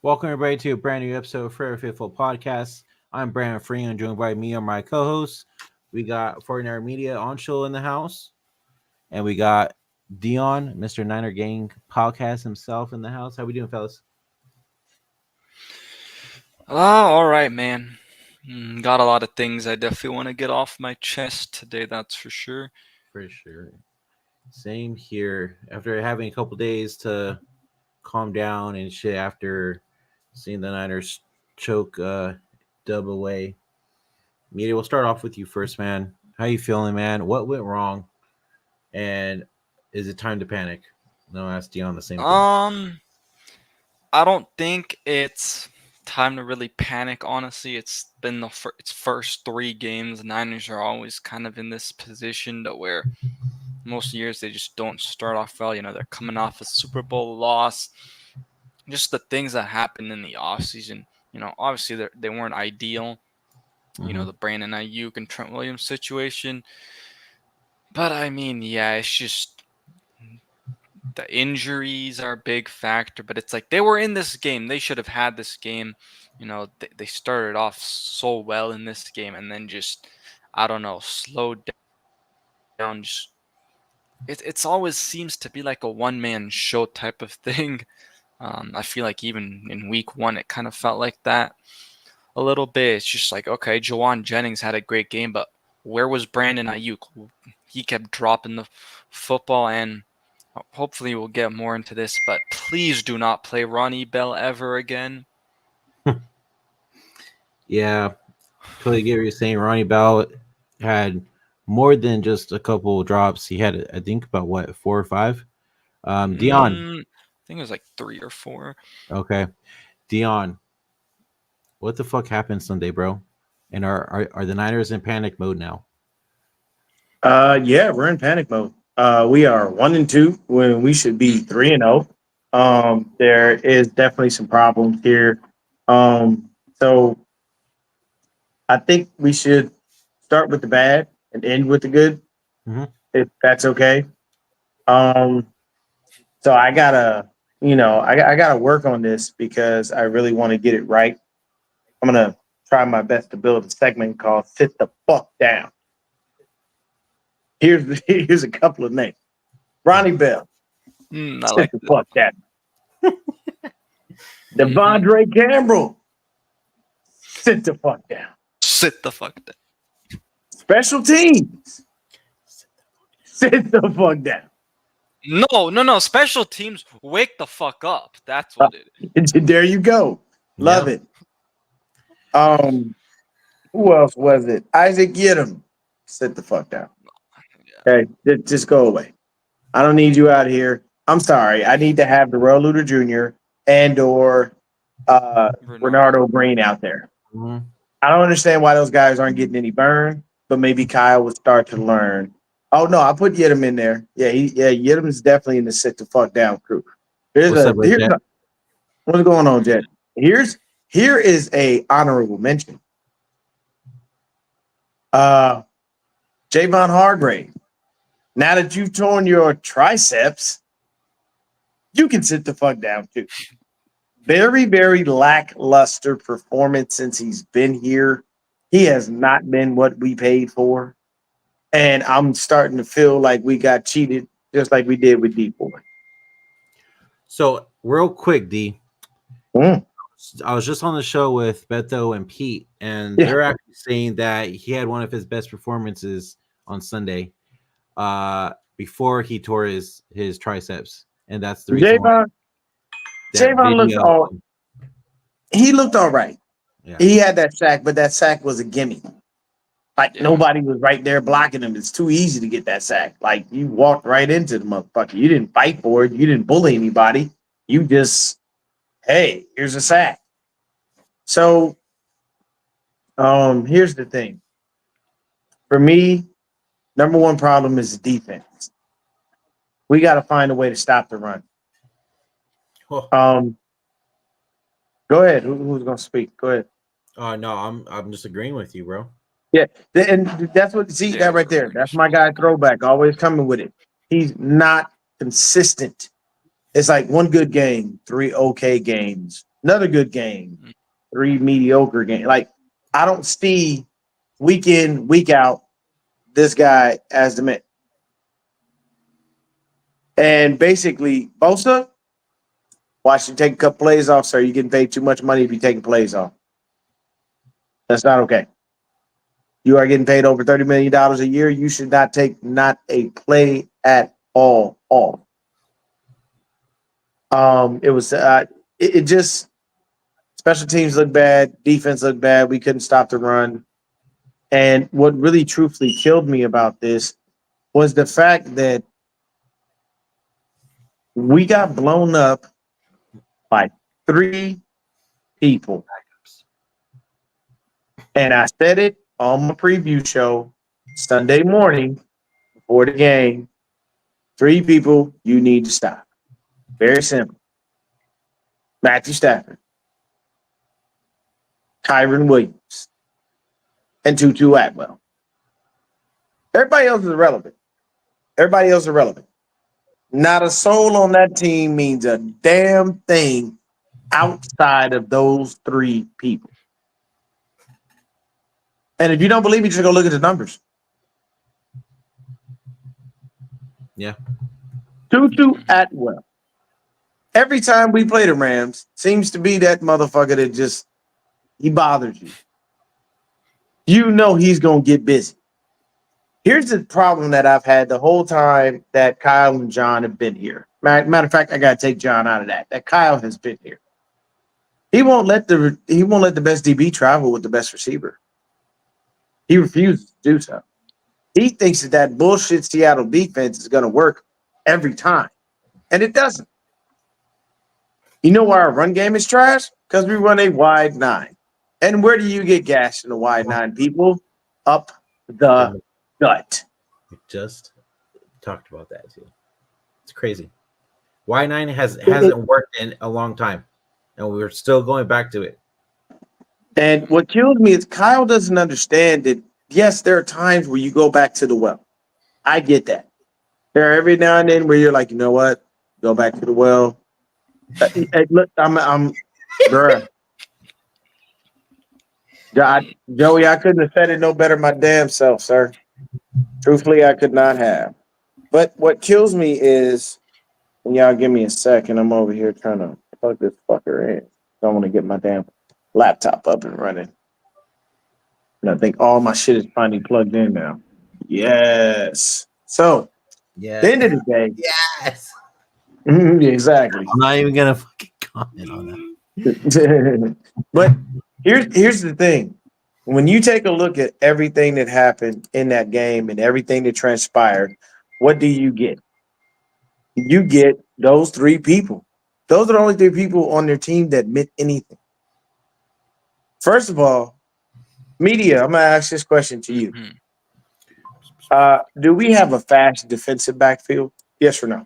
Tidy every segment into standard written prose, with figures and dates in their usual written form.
Welcome everybody to a brand new episode of Fair Fitful Podcast. I'm Brandon Free and joined by me and my co-hosts. We got 49 Media on show in the house, and we got Deon, Mr. Niner Gang podcast himself in the house. How we doing, fellas? All right, man. Got a lot of things I definitely want to get off my chest today, that's for sure. For sure. Same here. After having a couple days to calm down and shit after seeing the Niners choke dub away. Media, we'll start off with you first, man. How you feeling, man? What went wrong? And is it time to panic? No, I asked Dion the same thing. I don't think it's time to really panic, honestly. It's been its first 3 games. The Niners are always kind of in this position to where most years they just don't start off well. They're coming off a Super Bowl loss. Just the things that happened in the offseason, obviously they weren't ideal. The Brandon Ayuk and Trent Williams situation. But I mean, yeah, it's just the injuries are a big factor. But it's like they were in this game. They should have had this game. They started off so well in this game and then just, I don't know, slowed down. Just it's always seems to be like a one-man show type of thing. I feel like even in week 1, it kind of felt like that a little bit. It's just like, okay, Jawan Jennings had a great game, but where was Brandon Ayuk? He kept dropping the football, and hopefully we'll get more into this, but please do not play Ronnie Bell ever again. Yeah, totally get what you're saying. Ronnie Bell had more than just a couple drops. He had, I think, about what, 4 or 5? Dion. I think it was like 3 or 4. Okay. Dion, what the fuck happened Sunday, bro? And are the Niners in panic mode now? Yeah, we're in panic mode. We are 1-2 when we should be 3-0. There is definitely some problems here. So I think we should start with the bad and end with the good, if that's okay. So I gotta, I gotta work on this because I really want to get it right. I'm gonna try my best to build a segment called "Sit the Fuck Down." Here's a couple of names: Ronnie Bell, I sit like the fuck down. Devondre Campbell, sit the fuck down. Sit the fuck down. Special teams, sit the fuck down. No. Special teams, wake the fuck up. That's what it is. There you go. Love it. Who else was it? Isaac Yiadom, sit the fuck down. Okay, just go away. I don't need you out here. I'm sorry. I need to have Darrell Luter Jr. and or Renardo Green out there. Mm-hmm. I don't understand why those guys aren't getting any burn, but maybe Kyle would start to learn. Oh no, I put Yiadom in there. Yeah, Yiadom is definitely in the sit the fuck down crew. What's going on, Jet? Here is a honorable mention. Javon Hargrave. Now that you've torn your triceps, you can sit the fuck down too. Very, very lackluster performance since he's been here. He has not been what we paid for. And I'm starting to feel like we got cheated just like we did with D4. So, real quick, D. I was just on the show with Beto and Pete, and they're actually saying that he had one of his best performances on Sunday before he tore his triceps. And that's the reason Javon he looked all right. Yeah. He had that sack, but that sack was a gimme. Like nobody was right there blocking him. It's too easy to get that sack. Like you walked right into the motherfucker. You didn't fight for it. You didn't bully anybody. You just, hey, here's a sack. So here's the thing. For me, number one problem is the defense. We got to find a way to stop the run. Go ahead. Who's gonna speak? Go ahead. No, I'm just agreeing with you, bro. Yeah, and that's what that right there. That's my guy Throwback, always coming with it. He's not consistent. It's like one good game, 3 okay games, another good game, 3 mediocre games. Like I don't see week in, week out this guy as the man. And basically, Bosa, watch you take a couple plays off, sir. You're getting paid too much money if you're taking plays off. That's not okay. You are getting paid over $30 million a year. You should not take not a play at all off. It was it just special teams looked bad, defense looked bad. We couldn't stop the run. And what really truthfully killed me about this was the fact that we got blown up by 3 people. And I said it on my preview show Sunday morning before the game. 3 people you need to stop. Very simple. Matthew Stafford, Kyron Williams, and Tutu Atwell. Everybody else is irrelevant. Everybody else is irrelevant. Not a soul on that team means a damn thing outside of those 3 people. And if you don't believe me, just go look at the numbers. Yeah. Tutu Atwell. Every time we play the Rams, seems to be that motherfucker that just he bothers you. You know he's gonna get busy. Here's the problem that I've had the whole time that Kyle and John have been here. Matter of fact, I gotta take John out of that. That Kyle has been here. He won't let the best DB travel with the best receiver. He refuses to do so. He thinks that bullshit Seattle defense is gonna work every time, and it doesn't. You know why our run game is trash? Because we run a wide 9. And where do you get gashed in a wide 9, people? Up the gut. We just talked about that too. It's crazy. Y9 hasn't worked in a long time, and we're still going back to it. And what kills me is Kyle doesn't understand that, yes, there are times where you go back to the well. I get that. There are every now and then where you're like, you know what? Go back to the well. Hey, look, I'm, bruh. Joey, I couldn't have said it no better my damn self, sir. Truthfully, I could not have. But what kills me is, and y'all give me a second, I'm over here trying to plug this fucker in. I want to get my damn laptop up and running. And I think all my shit is finally plugged in now. Yes. So, Yeah. at the end of the day, Yes. exactly. I'm not even gonna fucking comment on that. But here's the thing. When you take a look at everything that happened in that game and everything that transpired, what do you get? You get those 3 people. Those are the only 3 people on their team that meant anything. First of all, media, I'm going to ask this question to you. Do we have a fast defensive backfield? Yes or no?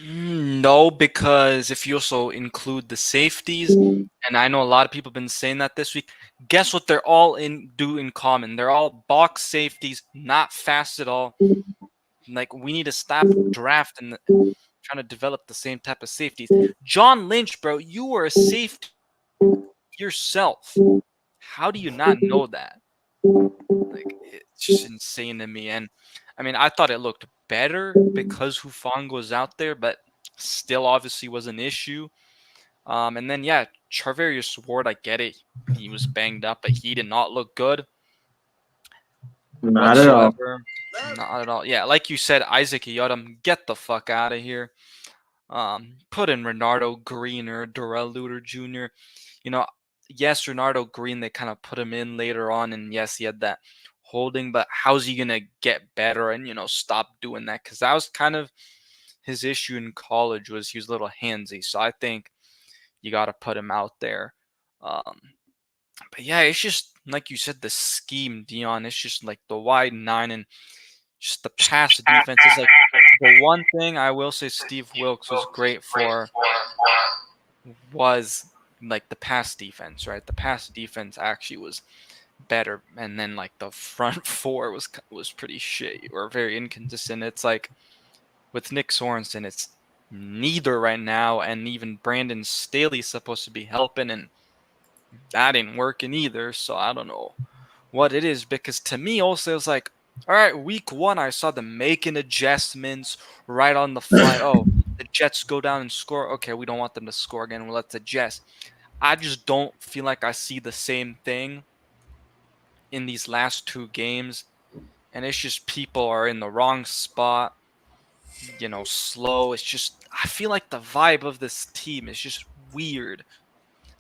No, because if you also include the safeties, and I know a lot of people have been saying that this week, guess what they're all do in common? They're all box safeties, not fast at all. Like, we need to stop drafting, trying to develop the same type of safeties. John Lynch, bro, you were a safety yourself. How do you not know that? Like, it's just insane to me. And I mean, I thought it looked better because Hufang was out there, but still obviously was an issue. And then, yeah, Charvarius Ward, I get it. He was banged up, but he did not look good Not whatsoever. Not at all. Yeah, like you said, Isaac Yodom, get the fuck out of here. Put in Renardo Green or Darrell Luter Jr. You know, yes, Renardo Green, they kind of put him in later on, and yes, he had that holding, but how's he gonna get better and stop doing that? Because that was kind of his issue in college, was he was a little handsy. So I think you got to put him out there. But yeah, it's just like you said, the scheme, Deon. It's just like the wide 9 and just the pass defense is like the one thing I will say Steve Wilkes was great for was like the pass defense, right? The pass defense actually was better, and then like the front 4 was pretty shit or very inconsistent. It's like with Nick Sorensen, it's neither right now, and even Brandon Staley's supposed to be helping, and that ain't working either. So I don't know what it is, because to me also it's like, all right, week 1 I saw them making adjustments right on the fly. Oh, the Jets go down and score. Okay, we don't want them to score again. Well, let's adjust. I just don't feel like I see the same thing in these last 2 games, and it's just people are in the wrong spot, slow. It's just, I feel like the vibe of this team is just weird.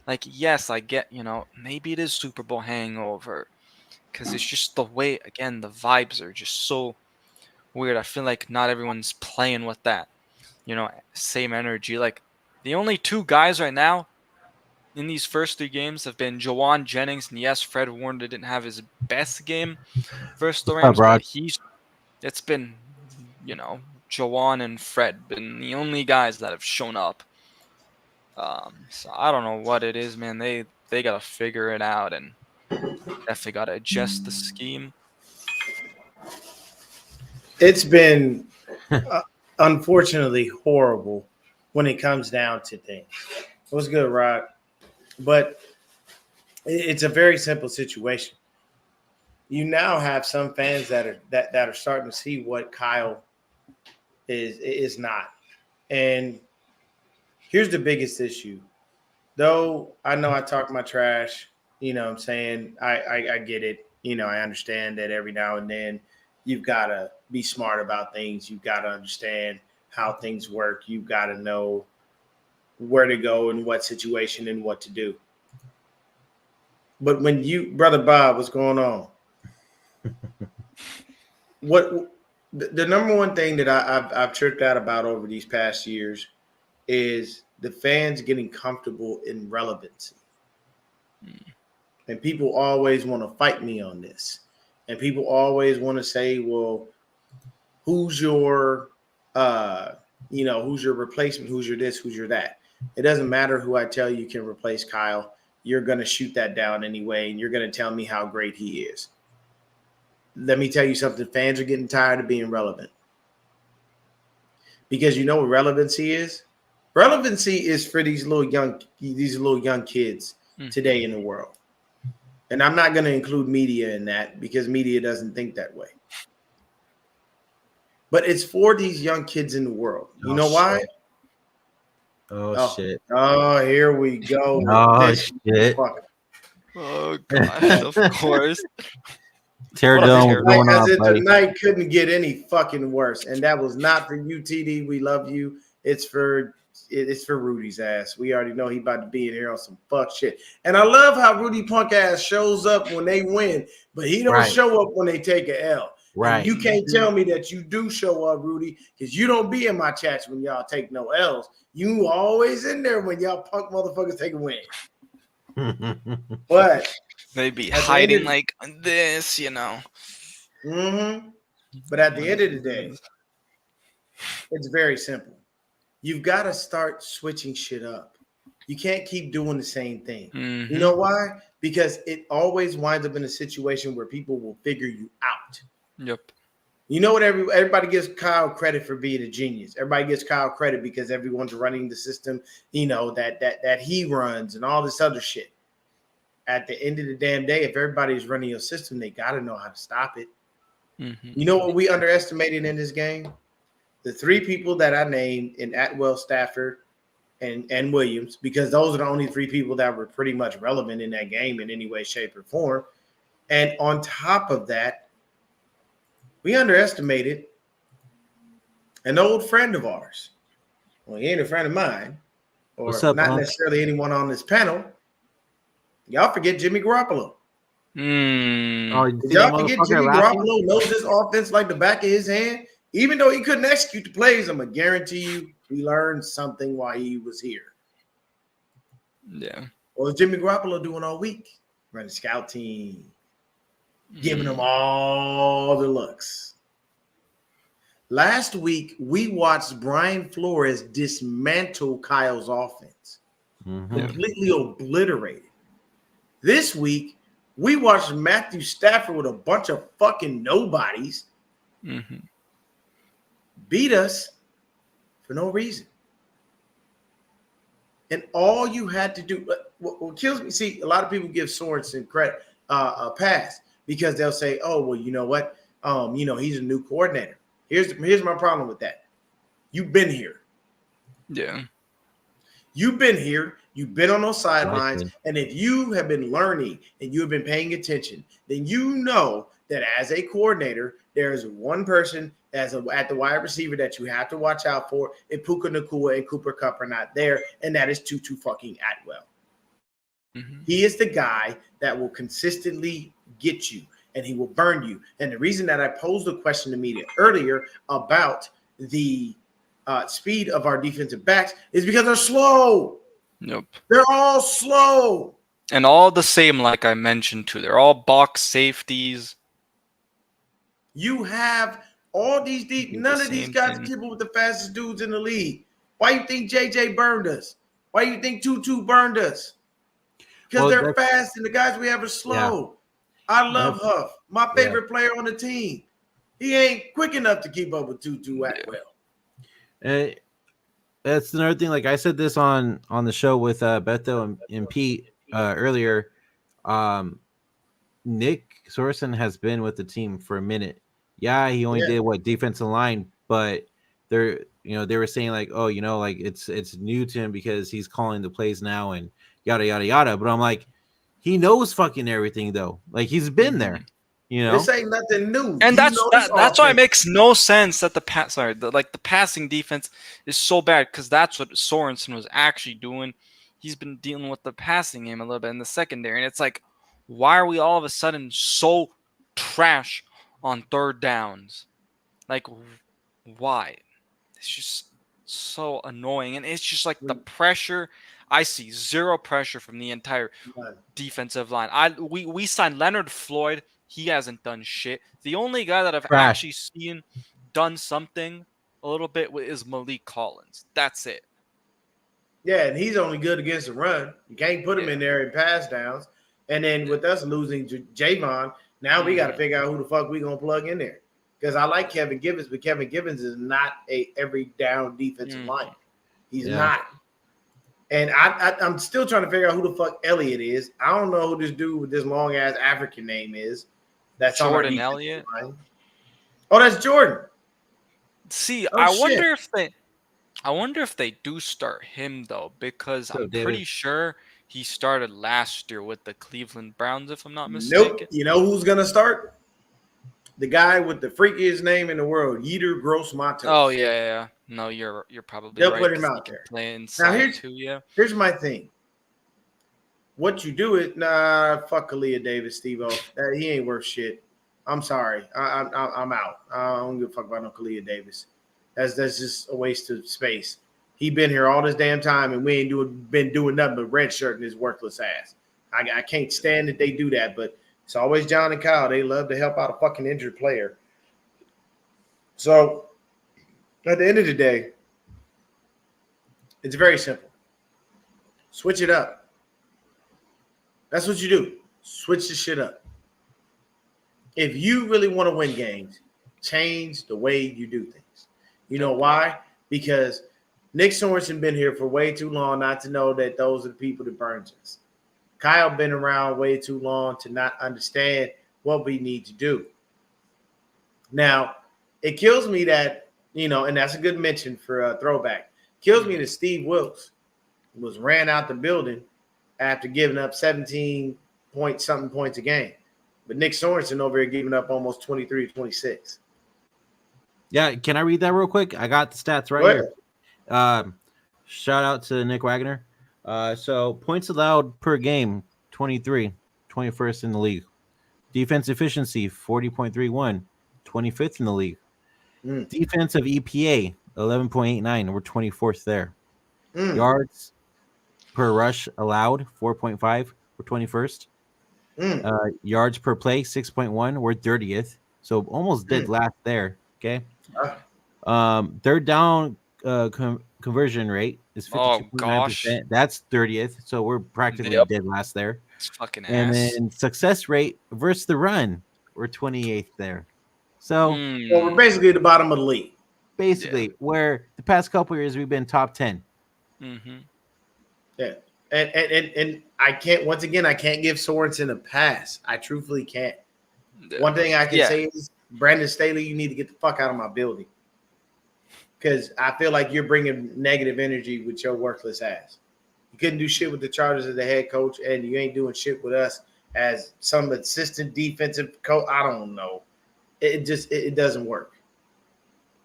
Like, yes, I get, maybe it is Super Bowl hangover, because it's just the way, again, the vibes are just so weird. I feel like not everyone's playing with that, same energy. Like, the only 2 guys right now in these first 3 games have been Jawan Jennings, and yes, Fred Warner didn't have his best game versus the Rams, Brock? but it's been, Jawan and Fred been the only guys that have shown up. So I don't know what it is, man. They gotta figure it out, and definitely gotta adjust the scheme. It's been unfortunately horrible when it comes down to things. What's good, Rod? But it's a very simple situation. You now have some fans that are starting to see what Kyle is not. And here's the biggest issue. Though I know I talk my trash, what I'm saying, I get it. I understand that every now and then you've got to be smart about things. You've got to understand how things work. You've got to know where to go and what situation and what to do. But when Brother Bob, what's going on? What the number one thing that I've tripped out about over these past years is the fans getting comfortable in relevancy. And people always want to fight me on this. And people always want to say, well, who's your who's your replacement? Who's your this? Who's your that? It doesn't matter who I tell you can replace Kyle. You're going to shoot that down anyway, and you're going to tell me how great he is. Let me tell you something. Fans are getting tired of being relevant. Because you know what relevancy is? Relevancy is for these little young kids today in the world. And I'm not going to include media in that because media doesn't think that way. But it's for these young kids in the world. You know why? Shit. Oh, here we go. Oh, shit. Oh, gosh, of course. Teardown was going on, buddy. Tonight couldn't get any fucking worse. And that was not for you, TD. We love you. It's for Rudy's ass. We already know he about to be in here on some fuck shit. And I love how Rudy punk ass shows up when they win, but he don't show up when they take an L. Right. And you can't tell me that you do show up, Rudy, because you don't be in my chats when y'all take no L's. You always in there when y'all punk motherfuckers take a win. But they be hiding like this, Mm-hmm. But at the end of the day, it's very simple. You've got to start switching shit up. You can't keep doing the same thing. Mm-hmm. You know why? Because it always winds up in a situation where people will figure you out. Yep. You know what? Everybody gives Kyle credit for being a genius. Everybody gives Kyle credit because everyone's running the system, that he runs and all this other shit. At the end of the damn day, if everybody's running your system, they got to know how to stop it. Mm-hmm. You know what we underestimated in this game? The 3 people that I named in Atwell, Stafford, and Williams, because those are the only 3 people that were pretty much relevant in that game in any way, shape, or form. And on top of that, we underestimated an old friend of ours. Well, he ain't a friend of mine, or What's up, not Unc? necessarily anyone on this panel. Y'all forget Jimmy Garoppolo. Oh, Did y'all forget Jimmy Garoppolo knows this offense like the back of his hand? Even though he couldn't execute the plays, I'm going to guarantee you he learned something while he was here. Yeah. What was Jimmy Garoppolo doing all week? Running scout team. Giving them all the looks. Last week, we watched Brian Flores dismantle Kyle's offense. Completely obliterated. This week, we watched Matthew Stafford with a bunch of fucking nobodies beat us for no reason. And all you had to do, what kills me, see, a lot of people give Sorensen credit, a pass because they'll say, oh, well, you know what? He's a new coordinator. Here's my problem with that. You've been here. Yeah. You've been here. You've been on those sidelines. Exactly. And if you have been learning and you have been paying attention, then you know that as a coordinator, there is one person at the wide receiver that you have to watch out for. If Puka Nacua and Cooper Kupp are not there, and that is Tutu fucking Atwell. Mm-hmm. He is the guy that will consistently get you, and he will burn you. And the reason that I posed a question to media earlier about the speed of our defensive backs is because they're slow. Nope. They're all slow. And all the same, like I mentioned too. They're all box safeties. You have all these deep. None of these guys are keeping with the fastest dudes in the league. Why you think JJ burned us? Why you think Tutu burned us? Because they're fast and the guys we have are slow. Yeah. I love Huff, my favorite player on the team. He ain't quick enough to keep up with Tutu Atwell. That's another thing. Like I said this on the show with Beto and Pete earlier. Nick Sorensen has been with the team for a minute. Yeah, he only did defensive line, but they were saying like, oh, like it's new to him because he's calling the plays now and yada yada yada. But I'm like, he knows fucking everything though. Like he's been there. This ain't nothing new. And that's why it makes no sense that the passing defense is so bad, because that's what Sorensen was actually doing. He's been dealing with the passing game a little bit in the secondary, and it's like, why are we all of a sudden so trash on third downs? Like, why? It's just so annoying, and it's just like the pressure. I see zero pressure from the entire defensive line. We signed Leonard Floyd. He hasn't done shit. The only guy that I've actually seen done something a little bit is Malik Collins. That's it. Yeah, and he's only good against the run. You can't put him in there in pass downs. And then with us losing Javon, now we got to figure out who the fuck we going to plug in there. Because I like Kevin Givens, but Kevin Givens is not a every down defensive lineman. He's not. And I'm still trying to figure out who the fuck Elliott is. I don't know who this dude with this long ass African name is. That's Jordan Elliott. Oh, that's Jordan. See, I wonder if they do start him though, because I'm pretty sure he started last year with the Cleveland Browns, if I'm not mistaken. Nope. You know who's gonna start? The guy with the freakiest name in the world, Yetur Gross-Matos. Oh yeah. No, you're probably They'll right. Put him out there. Play inside here's my thing. What you do is fuck Kalia Davis, Steve-O. He ain't worth shit. I'm sorry. I'm out. I don't give a fuck about no Kalia Davis. That's just a waste of space. He been here all this damn time, and we ain't been doing nothing but red shirt in his worthless ass. I can't stand that they do that, but it's always John and Kyle. They love to help out a fucking injured player. So at the end of the day, it's very simple. Switch it up. That's what you do. Switch the shit up. If you really want to win games, change the way you do things. You know why? Because Nick Sorensen been here for way too long not to know that those are the people that burns us. Kyle been around way too long to not understand what we need to do. Now, it kills me that, and that's a good mention for a throwback. Kills me that Steve Wilkes was ran out the building after giving up 17-point-something points a game. But Nick Sorensen over here giving up almost 23 to 26. Yeah, can I read that real quick? I got the stats right here. Shout out to Nick Wagner. So points allowed per game, 23, 21st in the league. Defense efficiency, 40.31, 25th in the league. Defensive EPA, 11.89. We're 24th there. Yards per rush allowed, 4.5. We're 21st. Yards per play, 6.1. We're 30th. So almost dead last there. Okay. Third down conversion rate is 52.9%. That's 30th. So we're practically dead last there. It's fucking ass. And then success rate versus the run, we're 28th there. So we're basically at the bottom of the league. Basically, where the past couple of years we've been top 10. Yeah. And I can't, once again, I can't give Sorensen a pass. I truthfully can't. One thing I can say is, Brandon Staley, you need to get the fuck out of my building. Because I feel like you're bringing negative energy with your worthless ass. You couldn't do shit with the Chargers as the head coach, and you ain't doing shit with us as some assistant defensive coach. I don't know. It doesn't work.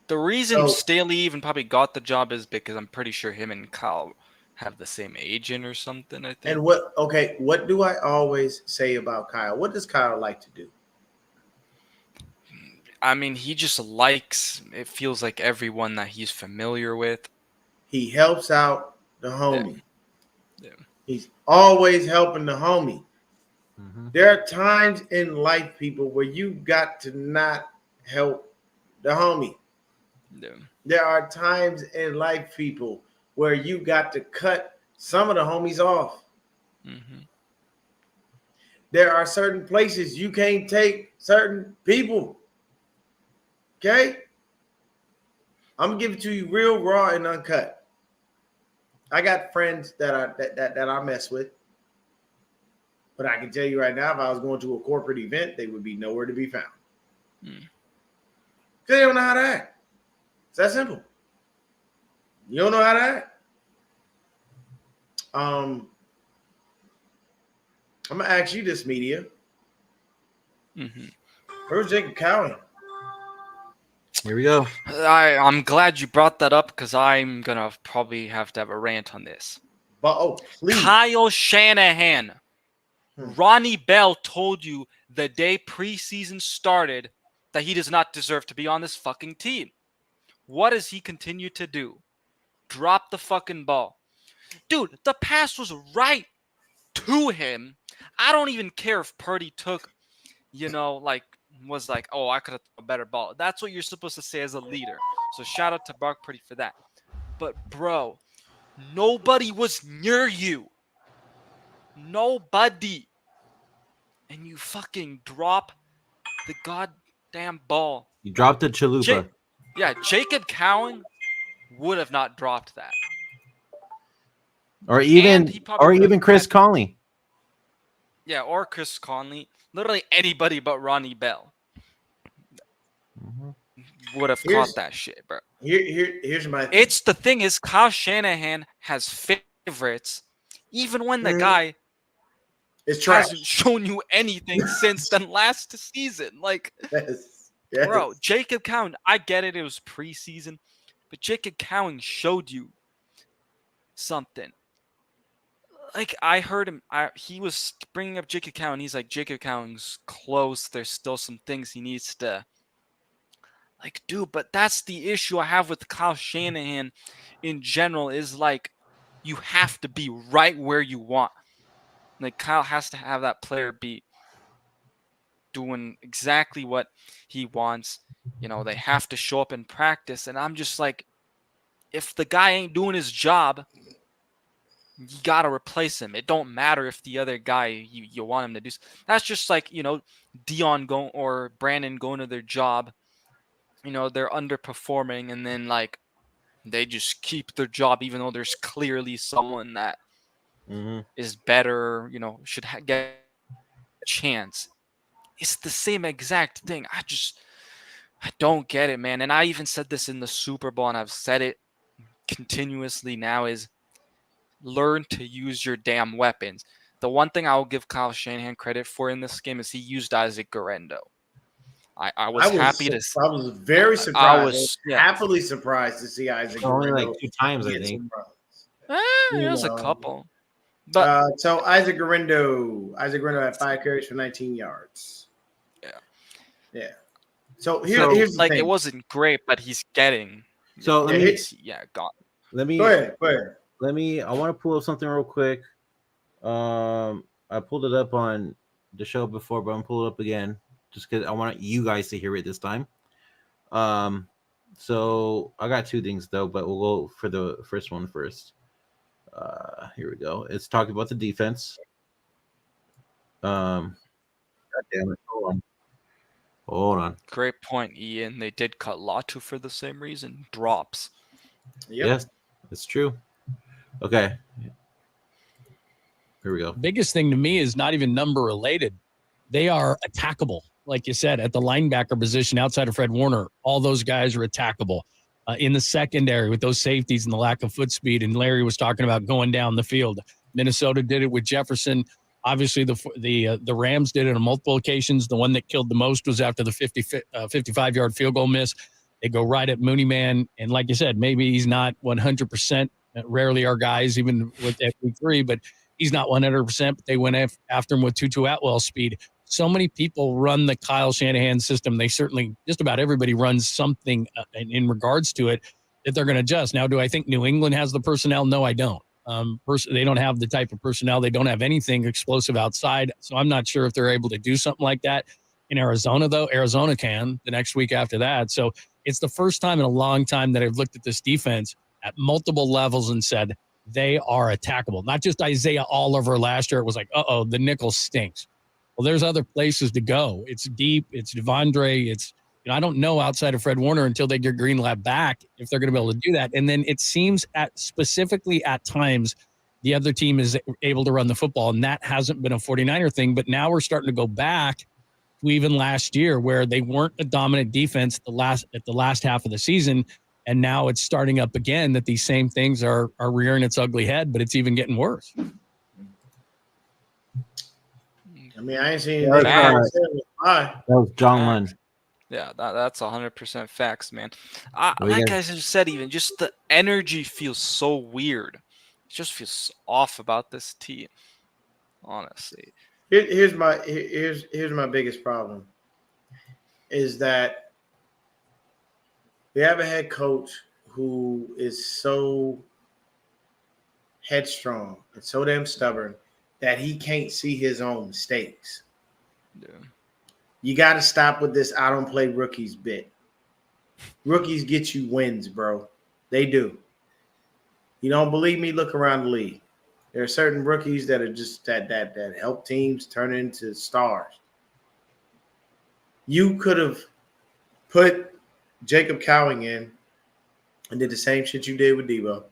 The reason Staley even probably got the job is because I'm pretty sure him and Kyle have the same agent or something, I think. And what do I always say about Kyle? What does Kyle like to do? I mean, he just likes, it feels like, everyone that he's familiar with. He helps out the homie. Yeah. He's always helping the homie. Mm-hmm. There are times in life, people, where you got to not help the homie. Yeah. There are times in life, people, where you got to cut some of the homies off. Mm-hmm. There are certain places you can't take certain people. Okay? I'm gonna give it to you real raw and uncut. I got friends that I mess with. But I can tell you right now, if I was going to a corporate event, they would be nowhere to be found. Because they don't know how to act. It's that simple. You don't know how to act. I'm gonna ask you this, media. Mm-hmm. Where's Jacob Cowan? Here we go. I'm glad you brought that up because I'm going to probably have to have a rant on this. But please. Kyle Shanahan. Ronnie Bell told you the day preseason started that he does not deserve to be on this fucking team. What does he continue to do? Drop the fucking ball. Dude, the pass was right to him. I don't even care if Purdy took, was like, oh, I could have thrown a better ball. That's what you're supposed to say as a leader. So shout out to Brock Purdy for that. But, bro, nobody was near you. Nobody. And you fucking drop the goddamn ball. You dropped the chalupa. Jacob Cowan would have not dropped that. Or even Chris Conley. Yeah, or Chris Conley. Literally anybody but Ronnie Bell would have caught that shit, bro. Here's my thing. It's the thing is, Kyle Shanahan has favorites, even when the guy hasn't shown you anything since the last season. Like, yes. Bro, Jacob Cowan, I get it was preseason, but Jacob Cowan showed you something. Like, I heard him, he was bringing up Jacob Cowan. He's like, Jacob Cowan's close. There's still some things he needs to, like, do. But that's the issue I have with Kyle Shanahan in general is, like, you have to be right where you want. Like, Kyle has to have that player be doing exactly what he wants. They have to show up in practice. And I'm just like, if the guy ain't doing his job, you got to replace him. It don't matter if the other guy, you want him to do. That's just like, Deon or Brandon going to their job. They're underperforming and then, like, they just keep their job even though there's clearly someone that is better, should get a chance. It's the same exact thing. I don't get it, man. And I even said this in the Super Bowl, and I've said it continuously now, is learn to use your damn weapons. The one thing I will give Kyle Shanahan credit for in this game is he used Isaac Guerrero. I was happy to see. I was very surprised. I was happily surprised to see Isaac Guerrero. Only like 2 times, I think. It was a couple. But so Isaac Guerrero had 5 carries for 19 yards. Yeah. So here's the like thing. It wasn't great, but he's getting. So Go ahead. ahead. I want to pull up something real quick. I pulled it up on the show before, but I'm gonna pull it up again just because I want you guys to hear it this time. So I got 2 things though, but we'll go for the first one first. Here we go. It's talking about the defense. God damn it! Hold on. Great point, Ian. They did cut Latu for the same reason. Drops. Yep. Yes, it's true. Okay. Here we go. Biggest thing to me is not even number related. They are attackable. Like you said, at the linebacker position outside of Fred Warner, all those guys are attackable. In the secondary with those safeties and the lack of foot speed, and Larry was talking about going down the field. Minnesota did it with Jefferson. Obviously, the Rams did it on multiple occasions. The one that killed the most was after the 55-yard field goal miss. They go right at Mooney Man, and like you said, maybe he's not 100%. Rarely are guys, even with that week 3, but he's not 100%. But they went after him with Tutu Atwell speed. So many people run the Kyle Shanahan system. They certainly, just about everybody runs something in regards to it that they're going to adjust. Now, do I think New England has the personnel? No, I don't. They don't have the type of personnel. They don't have anything explosive outside. So I'm not sure if they're able to do something like that in Arizona, though. Arizona can the next week after that. So it's the first time in a long time that I've looked at this defense at multiple levels and said they are attackable. Not just Isaiah Oliver last year. It was like, the nickel stinks. Well, there's other places to go. It's deep. It's Devondre. I don't know outside of Fred Warner until they get Greenlaw back if they're going to be able to do that. And then it seems specifically at times the other team is able to run the football, and that hasn't been a 49er thing. But now we're starting to go back to even last year where they weren't a dominant defense at the last half of the season, and now it's starting up again that these same things are rearing its ugly head, but it's even getting worse. I mean, I ain't seen Yeah, that. That was John Lund. Yeah, that's 100% facts, man. Well, Like yeah. I just said, even just the energy feels so weird. It just feels off about this team, honestly. Here's my biggest problem is that we have a head coach who is so headstrong and so damn stubborn that he can't see his own mistakes. Yeah. You got to stop with this I don't play rookies bit. Rookies get you wins, bro. They do. You don't believe me? Look around the league. There are certain rookies that are just that help teams turn into stars. You could have put Jacob Cowing in and did the same shit you did with Debo.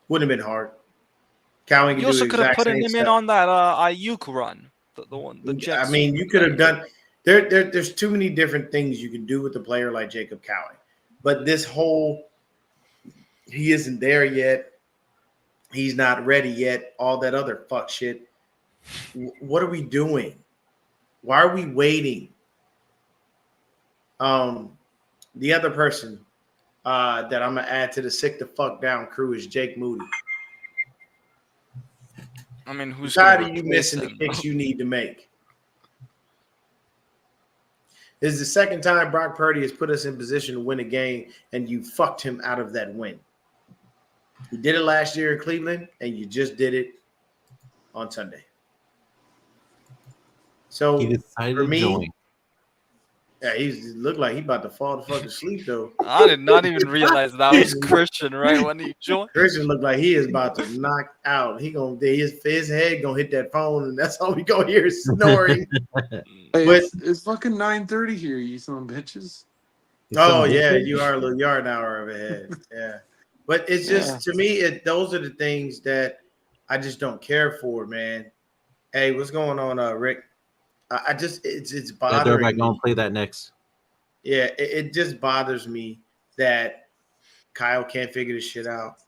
Wouldn't have been hard. Cowing You also could have put him in on that Ayuk run, the one. The Jets. I mean, you could have done. There's too many different things you can do with a player like Jacob Cowing, but this whole he isn't there yet. He's not ready yet. All that other fuck shit. What are we doing? Why are we waiting? The other person that I'm gonna add to the sick the fuck down crew is Jake Moody. I mean, who's tired of you missing the kicks you need to make? This is the second time Brock Purdy has put us in position to win a game, and you fucked him out of that win. You did it last year in Cleveland, and you just did it on Sunday. So He decided for me, to join. yeah, he looked like he about to fall the fuck asleep though. I did not even realize that was Christian right when he joined. Christian looked like he is about to knock out. He gonna his head gonna hit that phone, and that's all we gonna hear is snoring. Hey, But- it's fucking 9:30 here, you son of bitches. Oh yeah, you are an hour ahead. Yeah, but it's just to me, those are the things that I just don't care for, man. Hey, what's going on, Rick? I just it's bothering me. Gonna play that next. Yeah, it just bothers me that Kyle can't figure this shit out,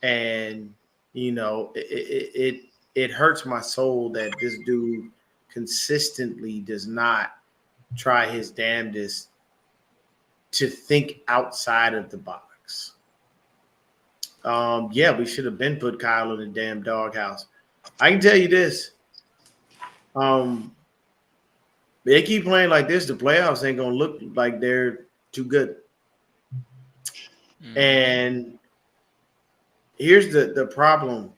and it hurts my soul that this dude consistently does not try his damnedest to think outside of the box. Yeah, we should have been put Kyle in the damn doghouse. I can tell you this. They keep playing like this, the playoffs ain't gonna look like they're too good. And here's the problem.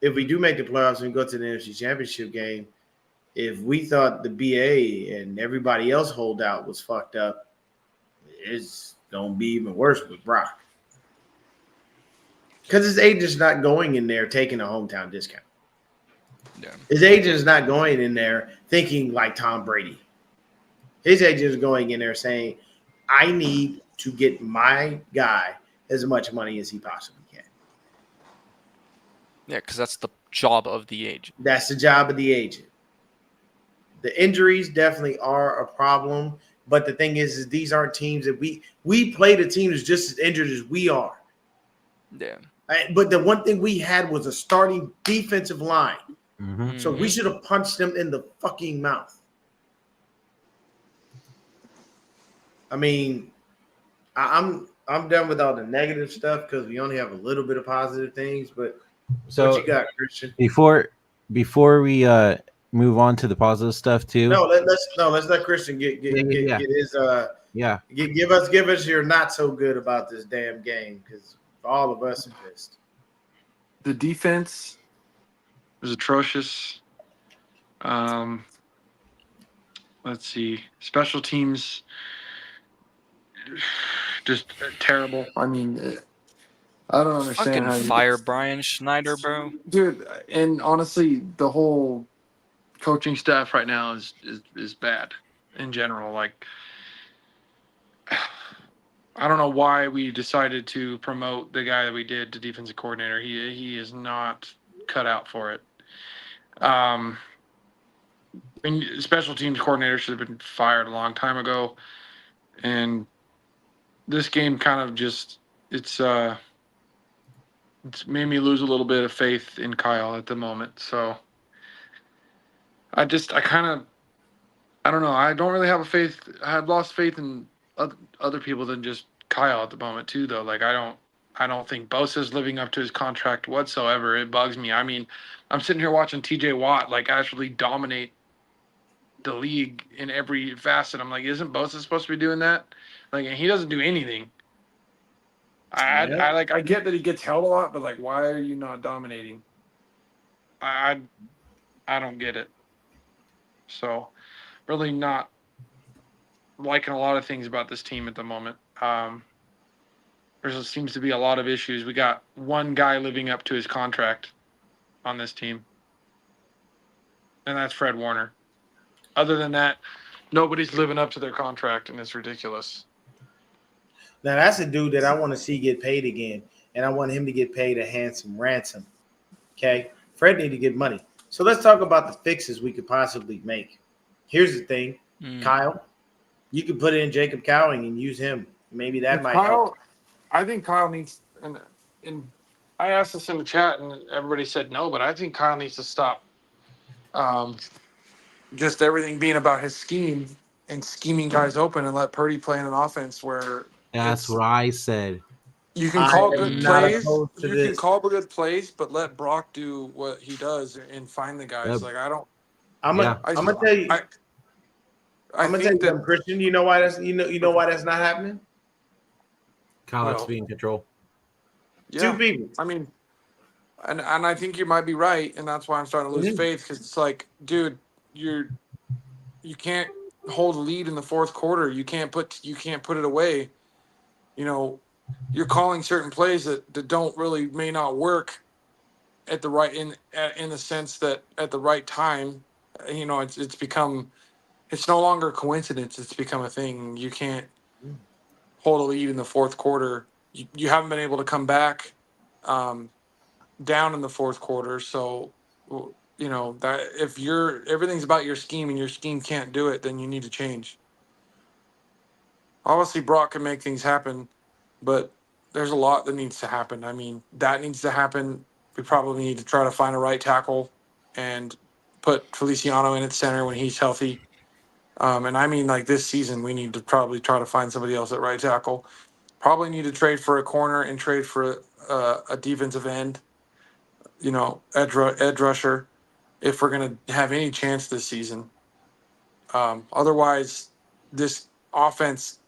If we do make the playoffs and go to the NFC Championship game, if we thought the BA and everybody else holdout was fucked up, it's gonna be even worse with Brock. Because his agent's not going in there taking a hometown discount. Yeah. His agent is not going in there thinking like Tom Brady. His agent is going in there saying, I need to get my guy as much money as he possibly can. Yeah, because that's the job of the agent. That's the job of the agent. The injuries definitely are a problem, but the thing is these aren't teams that we play the team that's just as injured as we are. Yeah. But the one thing we had was a starting defensive line. Mm-hmm. So we should have punched them in the fucking mouth. I mean, I'm done with all the negative stuff because we only have a little bit of positive things. But So what you got, Christian? before we move on to the positive stuff too. Let's let Christian get Yeah. his Yeah. give us your not so good about this damn game because all of us are pissed. The defense was atrocious. Let's see. Special teams, just terrible. I mean, I don't understand Fucking how fire Brian Schneider, bro. dude. And honestly, the whole coaching staff right now is bad in general. Like, I don't know why we decided to promote the guy that we did to defensive coordinator. He is not cut out for it. And special teams coordinator should have been fired a long time ago. And this game kind of just it's made me lose a little bit of faith in Kyle at the moment. So I don't know. I don't really have a faith. I have lost faith in other people than just Kyle at the moment too, though. Like I don't think Bosa's living up to his contract whatsoever. It bugs me. I mean, I'm sitting here watching TJ Watt like actually dominate the league in every facet. I'm like, isn't Bosa supposed to be doing that? Like, and he doesn't do anything. I get that he gets held a lot, but like, why are you not dominating? I don't get it. So, really not liking a lot of things about this team at the moment. There seems to be a lot of issues. We got one guy living up to his contract on this team, and that's Fred Warner. Other than that, nobody's living up to their contract, and it's ridiculous. Now that's a dude that I want to see get paid again, and I want him to get paid a handsome ransom. Okay, Fred need to get money. So let's talk about the fixes we could possibly make. Here's the thing, Kyle, you could put in Jacob Cowing and use him. Maybe that might help. I think Kyle needs, and I asked this in the chat, and everybody said no, but I think Kyle needs to stop. Just everything being about his scheme and scheming guys open, and let Purdy play in an offense where That's what I said. you can call good plays. You this. can call good plays, but let Brock do what he does and find the guys. Yep. Like I don't. I'm gonna tell you. I'm gonna tell you something, Christian. You know why that's why that's not happening? Kyle has to be in control. Two people. I mean, and I think you might be right, and that's why I'm starting to lose faith because it's like, dude, you can't hold a lead in the fourth quarter. You can't put it away. You know, you're calling certain plays that don't may not work at the right in the sense that at the right time. You know, it's no longer a coincidence. It's become a thing. You can't hold a lead in the fourth quarter. You haven't been able to come back down in the fourth quarter. So, you know, that if everything's about your scheme and your scheme can't do it, then you need to change. Obviously, Brock can make things happen, but there's a lot that needs to happen. I mean, that needs to happen. We probably need to try to find a right tackle and put Feliciano in at center when he's healthy. And I mean, like this season, we need to probably try to find somebody else at right tackle. Probably need to trade for a corner and trade for a defensive end, you know, edge rusher, if we're going to have any chance this season. Otherwise, this offense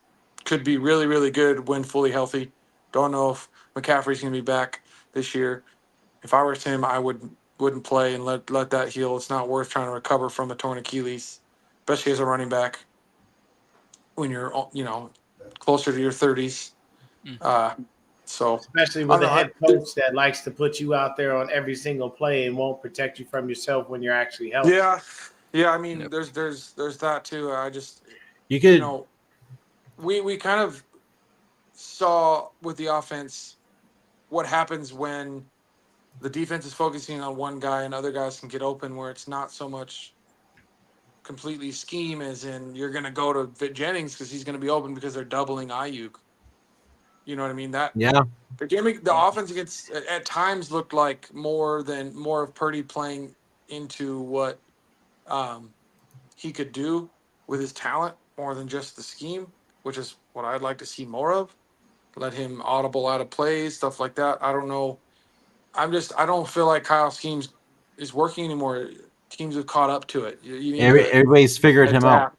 could be really, really good when fully healthy. Don't know if McCaffrey's going to be back this year. If I was him, I wouldn't play and let that heal. It's not worth trying to recover from a torn Achilles, especially as a running back when you're, you know, closer to your 30s. So especially with a head coach that likes to put you out there on every single play and won't protect you from yourself when you're actually healthy. Yeah. I mean, there's that too. You know, we kind of saw with the offense what happens when the defense is focusing on one guy and other guys can get open where it's not so much completely scheme as in you're going to go to Jennings because he's going to be open because they're doubling Ayuk. You know what I mean? That Yeah, the offense against at times looked like more of Purdy playing into what um, he could do with his talent more than just the scheme, which is what I'd like to see more of. Let him audible out of plays, stuff like that. I don't know. I don't feel like Kyle schemes is working anymore. Teams have caught up to it. You need to everybody's figured him out. adapt.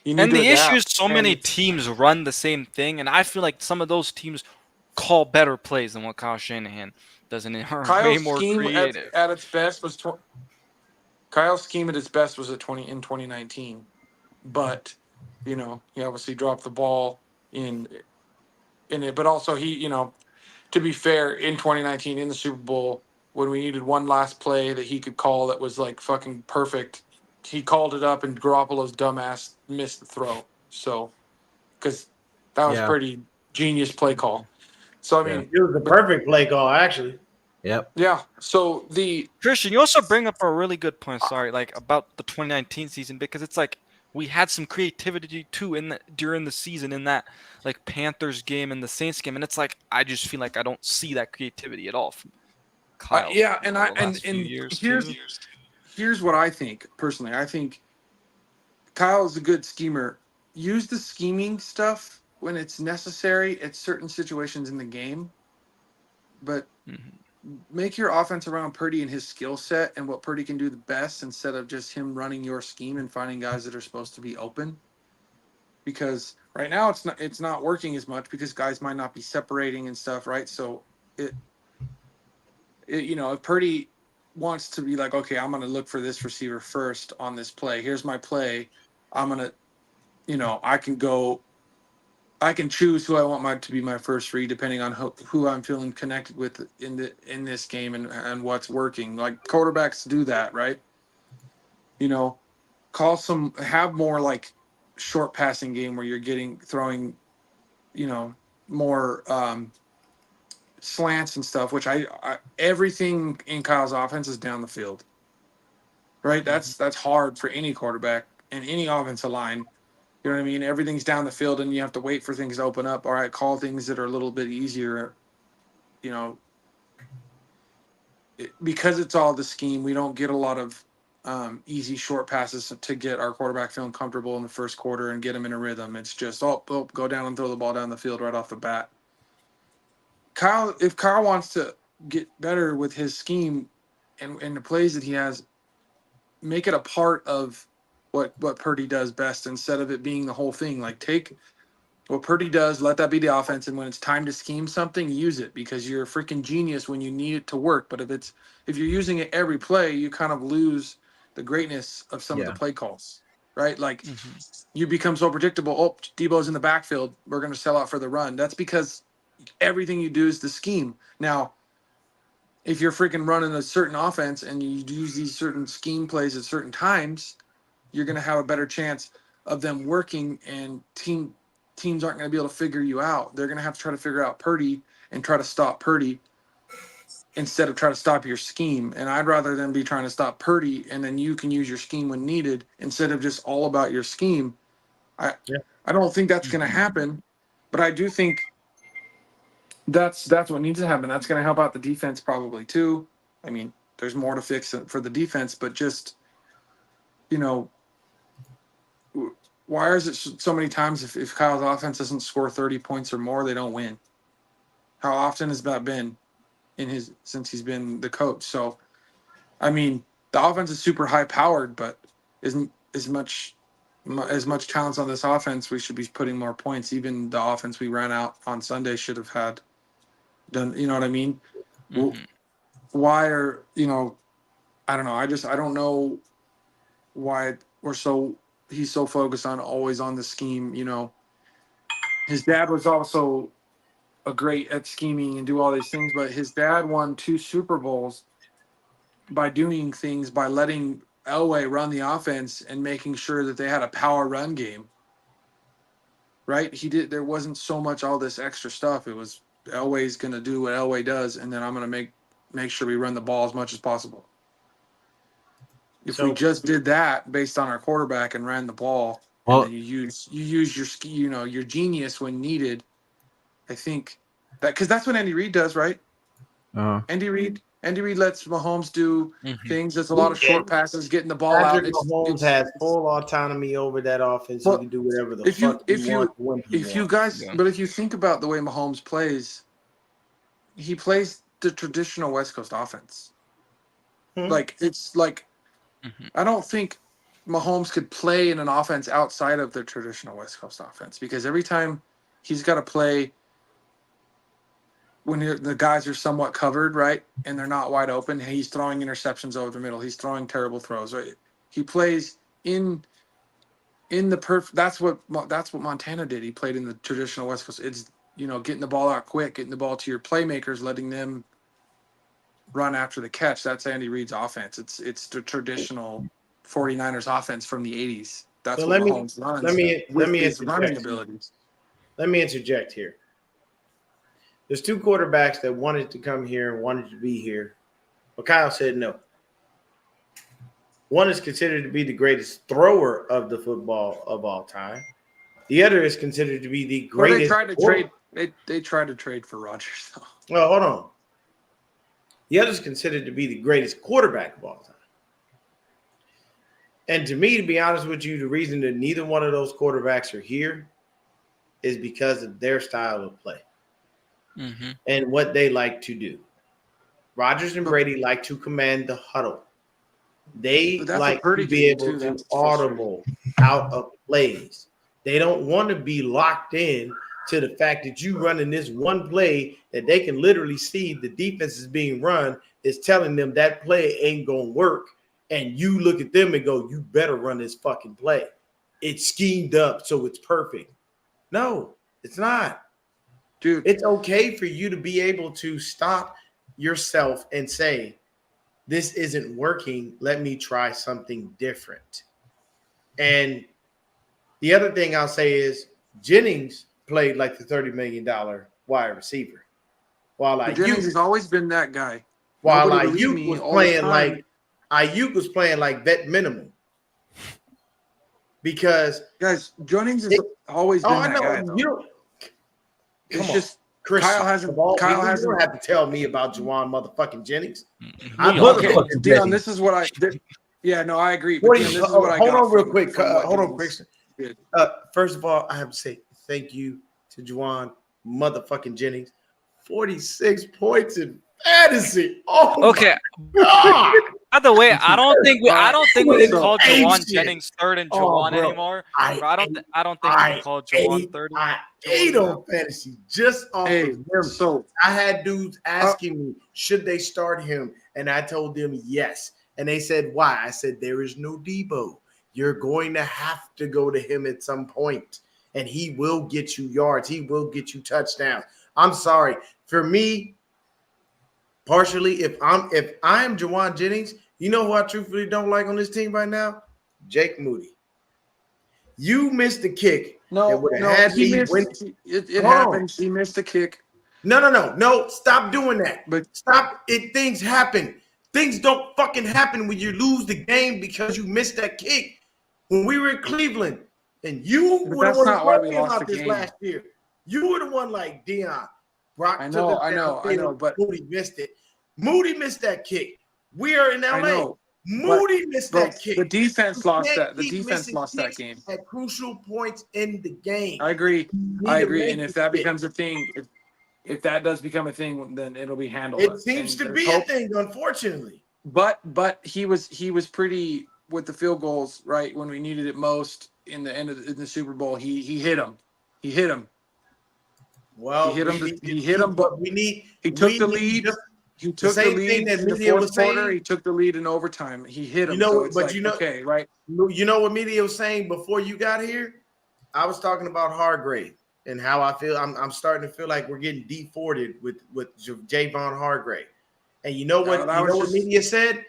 You need And to the issue is adapt. so And many it's teams run the same thing, and I feel like some of those teams call better plays than what Kyle Shanahan does, and are way Kyle's more scheme creative. at its best was Kyle's scheme at its best was at 2019, but he obviously dropped the ball in it. But also to be fair, in 2019 in the Super Bowl when we needed one last play that he could call that was like fucking perfect, he called it up and Garoppolo's dumbass missed the throw. So because that was Yeah, pretty genius play call. So I yeah, mean, It was the but perfect play call, actually. yep. yeah. So Christian, you also bring up a really good point. Sorry, like about the 2019 season, because it's like we had some creativity too during the season in that like Panthers game and the Saints game, and it's like I just feel like I don't see that creativity at all from Kyle. yeah, and The last few years too. here's what I think personally. I think Kyle's a good schemer. Use the scheming stuff when it's necessary at certain situations in the game, but Mhm. make your offense around Purdy and his skill set and what Purdy can do the best instead of just him running your scheme and finding guys that are supposed to be open. Because right now it's not working as much because guys might not be separating and stuff, right? So it, if Purdy wants to be like, okay, I'm going to look for this receiver first on this play. Here's my play. I'm going to, I can choose who I want to be my first read depending on who I'm feeling connected with in this game and what's working. Like quarterbacks do that, right? You know, have more like short passing game where you're throwing, more slants and stuff. Which everything in Kyle's offense is down the field, right? That's hard for any quarterback and any offensive line. You know what I mean? Everything's down the field, and you have to wait for things to open up. All right, call things that are a little bit easier. You know, because it's all the scheme. We don't get a lot of easy short passes to get our quarterback feeling comfortable in the first quarter and get him in a rhythm. It's just go down and throw the ball down the field right off the bat. If Kyle wants to get better with his scheme and the plays that he has, make it a part of what Purdy does best instead of it being the whole thing. Like take what Purdy does, let that be the offense, and when it's time to scheme something, use it because you're a freaking genius when you need it to work. But if you're using it every play, you kind of lose the greatness of some of the Yeah, play calls, right? Like Mhm. you become so predictable. Oh, Debo's in the backfield. We're going to sell out for the run. That's because everything you do is the scheme. Now, if you're freaking running a certain offense and you use these certain scheme plays at certain times, you're going to have a better chance of them working, and teams aren't going to be able to figure you out. They're going to have to try to figure out Purdy and try to stop Purdy instead of try to stop your scheme. And I'd rather than be trying to stop Purdy and then you can use your scheme when needed instead of just all about your scheme. I Yeah. I don't think that's going to happen, but I do think that's what needs to happen. That's going to help out the defense probably too. I mean, there's more to fix for the defense, but just you know, why is it so many times if Kyle's offense doesn't score 30 points or more, they don't win? How often has that been since he's been the coach? So, I mean, the offense is super high powered, but isn't as much talent on this offense. We should be putting more points. Even the offense we ran out on Sunday should have had done. You know what I mean? Mhm. Why I don't know. I don't know why he's so focused on always on the scheme. His dad was also a great at scheming and do all these things, but his dad won 2 Super Bowls by doing things by letting Elway run the offense and making sure that they had a power run game. Right? There wasn't so much all this extra stuff. It was Elway's gonna do what Elway does, and then I'm gonna make make sure we run the ball as much as possible. If So- we just did that based on our quarterback and ran the ball, Well- and then you use your genius when needed, I think that because that's what Andy Reid does, right? Andy Reid lets Mahomes do things. There's a lot of short passes, getting the ball out. Patrick Mahomes has full autonomy over that offense. Well, He can do whatever the fuck he wants when he if you wants. guys, Yeah. but if you think about the way Mahomes plays, he plays the traditional West Coast offense. Like it's like I don't think Mahomes could play in an offense outside of the traditional West Coast offense because every time he's got to play when the guys are somewhat covered, right, and they're not wide open, he's throwing interceptions over the middle. He's throwing terrible throws, right? He plays in the perfect. That's what Montana did. He played in the traditional West Coast. It's getting the ball out quick, getting the ball to your playmakers, letting them run after the catch. That's Andy Reid's offense. It's the traditional 49ers offense from the 80s. That's So what let me- Mahomes runs. let me his running interject. abilities. Let me interject here. There's two quarterbacks that wanted to come here and wanted to be here, but Kyle said no. One is considered to be the greatest thrower of the football of all time. The other is considered to be the Well, greatest. they tried to trade. They tried to trade for Rodgers though. Well, hold on. The other is considered to be the greatest quarterback of all time. And to me, to be honest with you, the reason that neither one of those quarterbacks are here is because of their style of play and what they like to do. Rodgers and Brady like to command the huddle. They But that's like what Purdy to be can able do, to too. That's audible out of plays. They don't want to be locked in to the fact that you running this one play that they can literally see the defense is being run is telling them that play ain't going to work. And you look at them and go, you better run this fucking play. It's schemed up, so it's perfect. No, it's not. Dude, It's okay for you to be able to stop yourself and say, this isn't working. Let me try something different. And the other thing I'll say is Jennings played like the $30 million wide receiver. While Jennings has always been that guy. While Nobody believed Ayuk me was all the playing time. like vet minimum. Because Guys, Jennings has always been that guy. Though. You don't, It's come just Chris, Kyle hasn't. of all Kyle people, you hasn't. don't have to tell me about Juwan motherfucking Jennings. Okay, Deon, this is what I. Yeah, no, I agree. But Deon, this is what I got. Hold on, real from- quick. from what Hold on, Jennings Christian. did. First of all, I have to say thank you to Juwan motherfucking Jennings. 46 points in fantasy. Oh, Okay. my God. By the way, I don't think we can So call Jawan ancient. Jennings third and Oh, Jawan bro. anymore. I don't think we can call I Jawan third. ate on fantasy just off Hey, of them. so I had dudes asking me, should they start him? And I told them yes. And they said, why? I said, there is no Debo. You're going to have to go to him at some point, and he will get you yards. He will get you touchdowns. I'm sorry. For me, partially, if I'm Jawan Jennings, you know who I truthfully don't like on this team right now? Jake Moody. You missed the kick. no, he missed. It happened. He missed the kick. No. Stop doing that. But Stop it. Things happen. Things don't fucking happen when you lose the game because you missed that kick. When we were in Cleveland, and you But were the that's one not why we talking lost about the this game. last year. You were the one like Deon. Brock I took know, it I know, downfield. but- Moody missed it. Moody missed that kick. We are in LA. I know. Moody missed that kick. The defense You lost can't that. The keep defense missing lost that kicks game. at crucial points in the game. I agree. You I need to agree. make And if it that fit. becomes a thing, if that does become a thing, then it'll be handled. It seems And to there's be a hope. thing, unfortunately. But he was pretty with the field goals, right? When we needed it most in the end of in the Super Bowl, he hit him. He hit him. Well, He hit him. He hit him. But He took we the need lead. just- He took the same lead thing that in the media fourth was saying. quarter. He took the lead in overtime. He hit him. You know, so it's but like, you know- okay, right? You know what media was saying before you got here? I was talking about Hargrave and how I feel. I'm starting to feel like we're getting deported with Javon Hargrave. And you know what? that You was know what just- media said?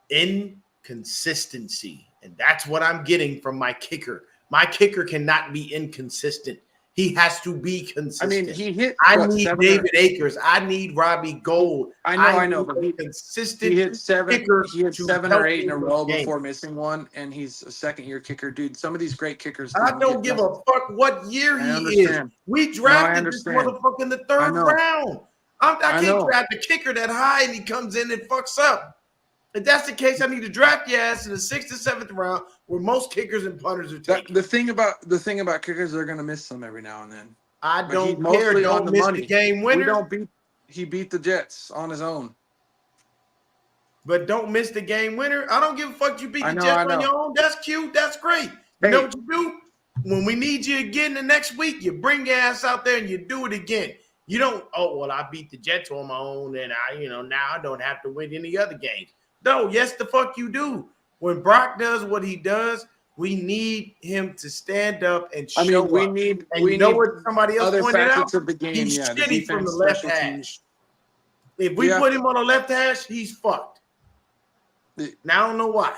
Inconsistency, and that's what I'm getting from my kicker. My kicker cannot be inconsistent. He has to be I consistent. mean, he hit. I what, need 7 David Akers. I need Robbie Gold. I know, need but a he consistent hit 7. kicker He hit to 7 or help 8 me in a win row games. before missing one, and he's a second-year kicker, dude. Some of these great kickers. I didn't don't get give a fuck what year I he is. understand. We No, I drafted this understand. motherfucker in the I third know. round. I I can't know. draft a kicker that high and he comes in and fucks up. If that's the case, I need to draft your ass in the 6th and 7th round, where most kickers and punters are taken. The thing about kickers, they're gonna miss some every now and then. I But he's don't care. mostly on Don't the miss money. the game winner. He beat the Jets on his own. But don't miss the game winner. I don't give a fuck. You beat I the know, Jets I on know. your own. That's cute. That's great. You know what you do? When we need you again the next week, you bring your ass out there and you do it again. You don't, I beat the Jets on my own and now I don't have to win any other games. No, yes, the fuck you do. When Brock does what he does, we need him to stand up and show up. We need what somebody else other pointed facets out? of the game. He's Yeah, the shitty from the defense, left special hash. teams. If we put him on the left hash, he's fucked. Now I don't know why.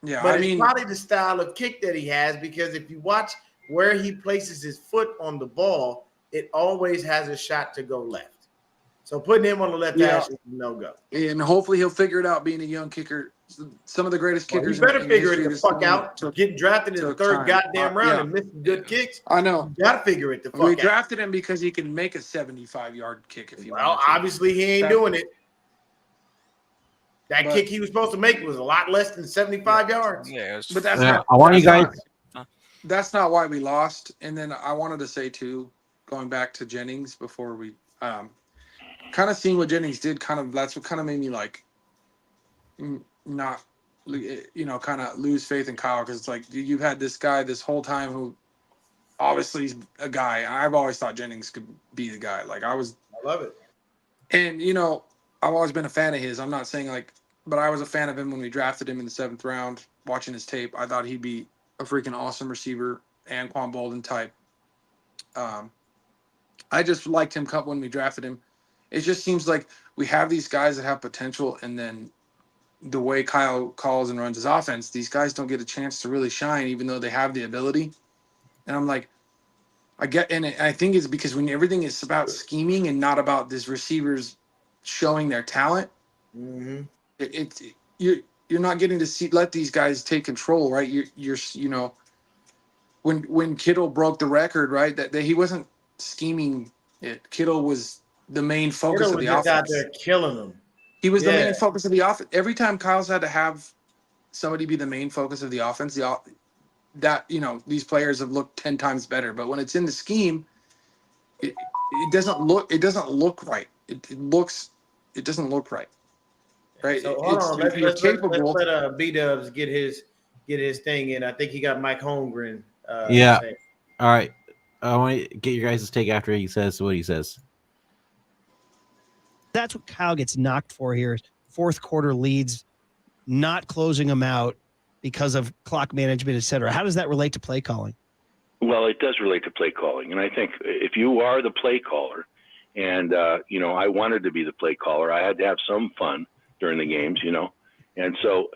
Yeah, but it's probably the style of kick that he has, because if you watch where he places his foot on the ball, it always has a shot to go left. So putting him on the left hash is no go. And hopefully he'll figure it out being a young kicker. Some of the greatest kickers. You better figure it the the fuck out. Get drafted in the third goddamn round and missing good kicks. I know. You gotta figure it the fuck out. We drafted him because he can make a 75-yard kick if he wanted to. Obviously he ain't doing it. That kick he was supposed to make was a lot less than 75 yards. Yeah, but that's I want you guys. That's not why we lost. And then I wanted to say too, going back to Jennings before we kind of seeing what Jennings did. That's what kind of made me like not kind of lose faith in Kyle, because it's like you've had this guy this whole time who obviously is a guy. I've always thought Jennings could be the guy. I love it. And I've always been a fan of his. I'm not saying but I was a fan of him when we drafted him in the 7th round. Watching his tape, I thought he'd be a freaking awesome receiver, and Anquan Bolden type. I just liked him when we drafted him. It just seems like we have these guys that have potential, and then the way Kyle calls and runs his offense, these guys don't get a chance to really shine, even though they have the ability. And I'm like, I think it's because when everything is about scheming and not about these receivers showing their talent, you're not getting to let these guys take control, right? You're when Kittle broke the record, right? That he wasn't scheming it. Kittle was the main focus of the offense. Out there killing them. He was the main focus of the offense. Every time Kyle's had to have somebody be the main focus of the offense, these players have looked 10 times better. But when it's in the scheme, it doesn't look right. It doesn't look right. Right. So hold on. Let's let B-Dubs get his thing in. I think he got Mike Holmgren. Yeah. All right. I want to get your guys' take after he says what he says. That's what Kyle gets knocked for here. Fourth quarter leads, not closing them out because of clock management, et cetera. How does that relate to play calling? Well, it does relate to play calling. And I think if you are the play caller, and, I wanted to be the play caller, I had to have some fun during the games, and so,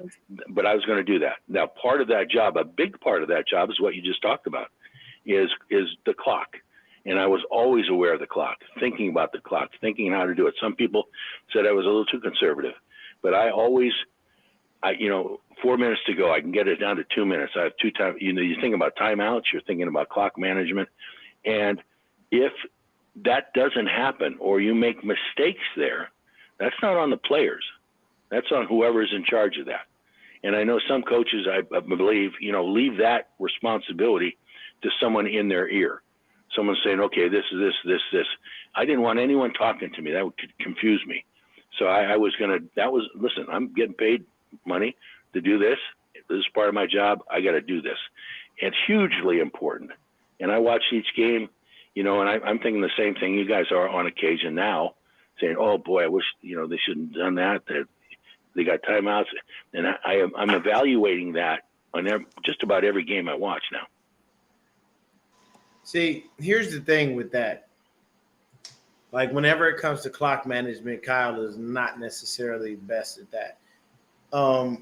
but I was going to do that. Now, part of that job, a big part of that job is what you just talked about, is the clock. And I was always aware of the clock, thinking about the clock, thinking how to do it. Some people said I was a little too conservative, but I always, 4 minutes to go, I can get it down to 2 minutes. I have 2 times, you think about timeouts, you're thinking about clock management. And if that doesn't happen, or you make mistakes there, that's not on the players. That's on whoever's in charge of that. And I know some coaches, I believe, leave that responsibility to someone in their ear. Someone saying, okay, this is this. I didn't want anyone talking to me. That would confuse me. So listen, I'm getting paid money to do this. This is part of my job. I got to do this. It's hugely important. And I watch each game, and I'm thinking the same thing you guys are on occasion now, saying, oh boy, I wish, they shouldn't have done that. They got timeouts. And I'm evaluating that on just about every game I watch now. See, here's the thing with that. Like, whenever it comes to clock management, Kyle is not necessarily best at that. No,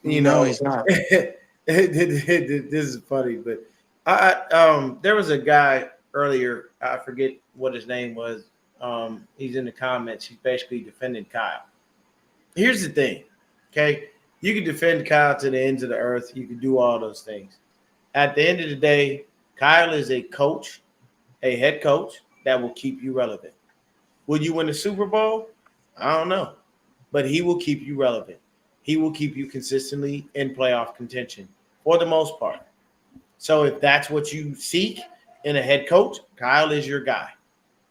he's not. This is funny, but There was a guy earlier. I forget what his name was. He's in the comments. He's basically defending Kyle. Here's the thing, okay? You can defend Kyle to the ends of the earth. You can do all those things. At the end of the day, Kyle is a coach, a head coach that will keep you relevant. Will you win the Super Bowl? I don't know, but he will keep you relevant. He will keep you consistently in playoff contention for the most part. So if that's what you seek in a head coach, Kyle is your guy.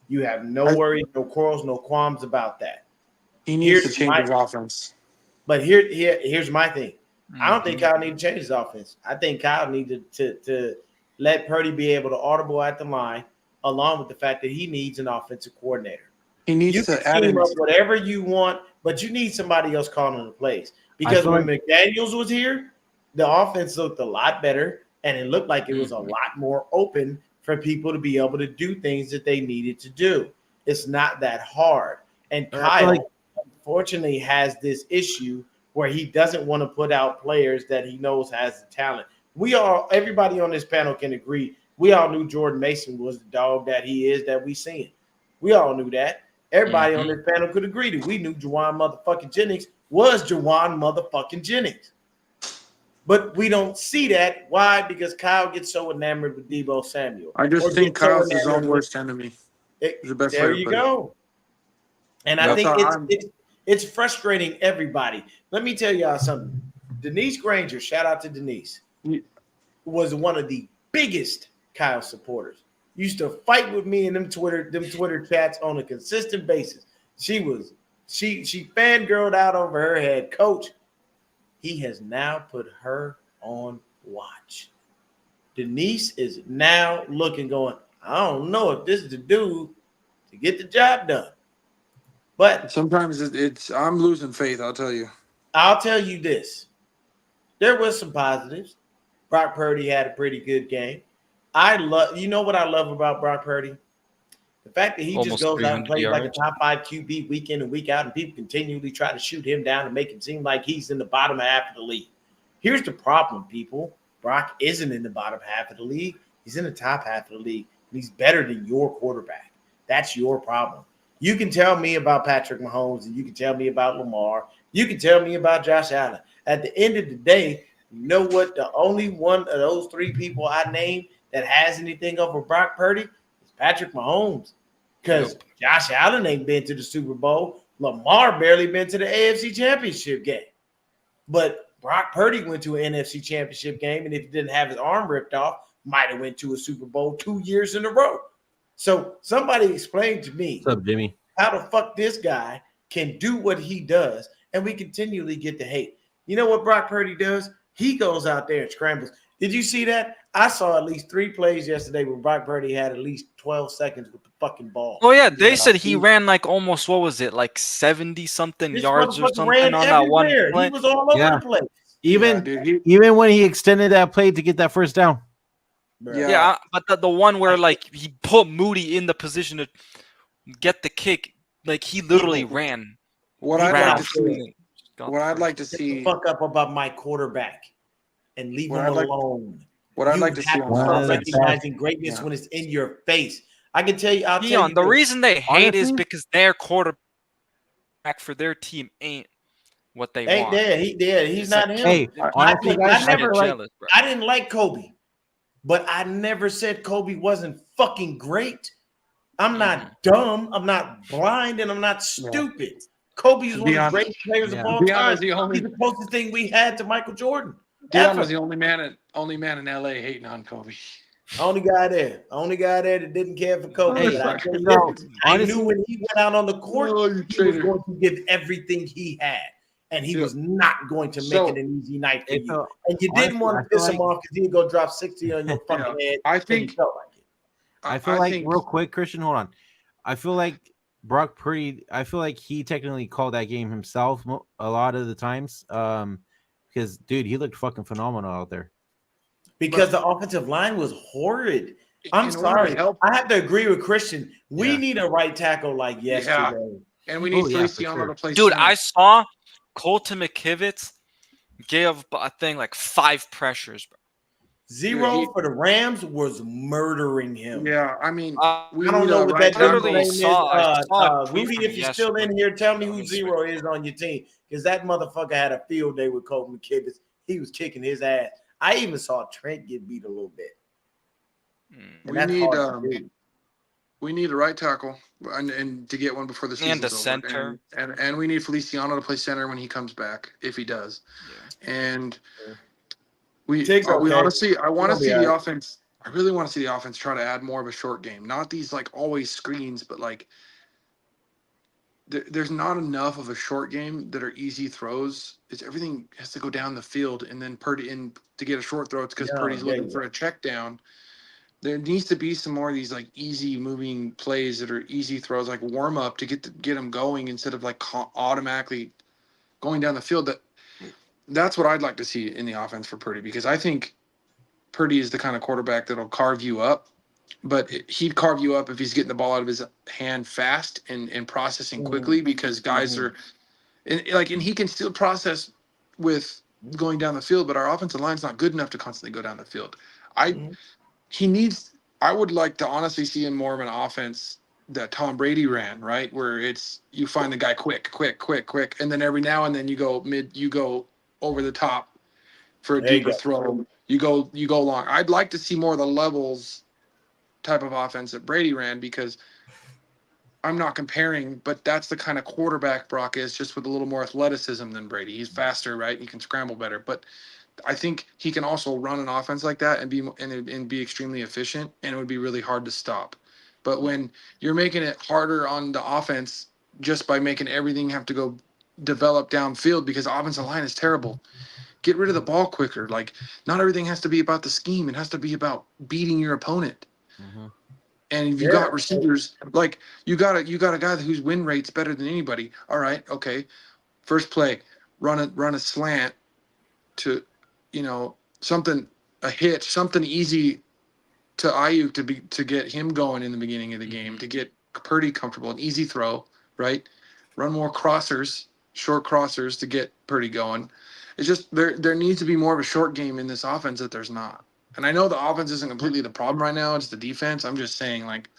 You have no worries, no quarrels, no qualms about that. He needs to Here's change my- his offense. But here's my thing. I don't think Mhm. Kyle needs to change his offense. I think Kyle needed to let Purdy be able to audible at the line, along with the fact that he needs an offensive coordinator. He needs You can to add scheme in. up whatever you want, but you need somebody else calling the plays. Because feel when McDaniels was here, the offense looked a lot better, and it looked like it was a lot more open for people to be able to do things that they needed to do. It's not that hard. And I feel Kyle, like- unfortunately, has this issue where he doesn't want to put out players that he knows has the talent. Everybody on this panel can agree. We all knew Jordan Mason was the dog that he is that we seen. We all knew that. Everybody on this panel could agree that we knew Juwan motherfucking Jennings was Juwan motherfucking Jennings. But we don't see that. Why? Because Kyle gets so enamored with Deebo Samuel. I Or just think gets so Kyle's his enamored own with- worst enemy. Is the best way There to you put it. go. And I That's think how it's frustrating everybody. Let me tell y'all something. Denise Granger, shout out to Denise, was one of the biggest Kyle supporters. Used to fight with me in them Twitter chats on a consistent basis. She fangirled out over her head coach. He has now put her on watch. Denise is now looking, going, I don't know if this is the dude to get the job done. But Sometimes I'm losing faith. I'll tell you. I'll tell you this. There was some positives. Brock Purdy had a pretty good game. You know what I love about Brock Purdy? The fact that he Almost just goes out and 300 plays like a yards. top 5 QB week in and week out, and people continually try to shoot him down and make it seem like he's in the bottom half of the league. Here's the problem, people. Brock isn't in the bottom half of the league. He's in the top half of the league, and he's better than your quarterback. That's your problem. You can tell me about Patrick Mahomes, and you can tell me about Lamar. You can tell me about Josh Allen. At the end of the day, you know what? The only one of those three people I named that has anything over Brock Purdy is Patrick Mahomes. Because Josh Allen ain't been to the Super Bowl. Lamar barely been to the AFC Championship game. But Brock Purdy went to an NFC Championship game, and if he didn't have his arm ripped off, might have went to a Super Bowl 2 years in a row. So somebody explain to me What's up, Jimmy? how the fuck this guy can do what he does, and we continually get the hate. You know what Brock Purdy does? He goes out there and scrambles. Did you see that? I saw at least 3 plays yesterday where Brock Purdy had at least 12 seconds with the fucking ball. Oh yeah, they said he ran like almost, what was it, like 70 something This yards or motherfucker something ran on that one everywhere. play. He was all over Yeah. the place. Even dude, even when he extended that play to get that first down. Bro. Yeah. Yeah, but the one where like he put Moody in the position to get the kick, like he literally ran. What He I'd ran like out to see. Got What I'd like to Get the see. fuck up about my quarterback and leave What him I'd like- alone. What I'd You like to see have on to start offense. recognizing greatness Yeah. when it's in your face. I can tell you, I'll tell Deon, you the this. reason they hate is Honestly? because their quarterback for their team ain't what they Ain't want. there. He's It's not like, him. Hey, honestly, I I never get like. jealous, bro. I didn't like Kobe, but I never said Kobe wasn't fucking great. I'm not dumb. I'm not blind, and I'm not stupid. Kobe is one of the Deion- greatest players of all Deion time. is the only- He's the closest thing we had to Michael Jordan. Deion Ever. was the only man in LA hating on Kobe. Only guy there that didn't care for Kobe. Hey, But I tell you no, this, I honestly- knew when he went out on the court, Oh, you he was traitor. going to give everything he had, and he Yeah. was not going to make So- it an easy night for It's you. a- And you didn't honestly, want I to feel piss him like- off because he'd go drop 60 on your fucking head. I 'cause he think- felt like it. I feel like real quick, Christian, hold on. I feel like Brock Purdy. I feel like he technically called that game himself a lot of the times. Because dude, he looked fucking phenomenal out there. Because the offensive line was horrid. I'm in order to sorry. help- I have to agree with Christian. We Yeah. need a right tackle like yesterday. And we need Oh, yeah, Feliciano for sure. to play. Dude, center. I saw Colton McKivitz gave, I think, like 5 pressures, bro. Zero for the Rams was murdering him. Yeah, I mean, I we I don't need know a what right that dude's literally name tackle. is. saw a Rudy, preview if you're still in yesterday. here, tell me Let who me Zero switch. is on your team. Because that motherfucker had a field day with Colton McKivitz. He was kicking his ass. I even saw Trent get beat a little bit. And We that's need hard to do. we need a right tackle and to get one before the And the season's over. center. And we need Feliciano to play center when he comes back, if he does. Yeah. And we Tig's we okay. honestly, I want to He'll be see all the right. offense. I really want to see the offense try to add more of a short game, not these like always screens, but like there's not enough of a short game that are easy throws. It's everything has to go down the field, and then Purdy in to get a short throw. It's because Purdy's looking for a check down. There needs to be some more of these like easy moving plays that are easy throws, like warm up to get them going instead of like automatically going down the field. That's what I'd like to see in the offense for Purdy, because I think Purdy is the kind of quarterback that'll carve you up, but he'd carve you up if he's getting the ball out of his hand fast and processing quickly, because guys are and he can still process with going down the field, but our offensive line's not good enough to constantly go down the field. He needs. I would like to honestly see him more of an offense that Tom Brady ran, right? Where it's you find the guy quick, and then every now and then you go over the top for a There you deeper go. throw. You go long. I'd like to see more of the levels type of offense that Brady ran, because I'm not comparing, but that's the kind of quarterback Brock is, just with a little more athleticism than Brady. He's faster, right? He can scramble better, but I think he can also run an offense like that and be extremely efficient, and it would be really hard to stop. But when you're making it harder on the offense just by making everything have to go develop downfield because the offensive line is terrible, get rid of the ball quicker. Like, not everything has to be about the scheme. It has to be about beating your opponent. And if you got receivers, like you got a guy whose win rate's better than anybody. All right, okay. First play, run a slant to, something, a hitch, something easy to Ayuk to get him going in the beginning of the game, to get Purdy comfortable, an easy throw, right? Run more crossers, short crossers to get Purdy going. It's just there needs to be more of a short game in this offense that there's not. And I know the offense isn't completely the problem right now. It's the defense. I'm just saying, like,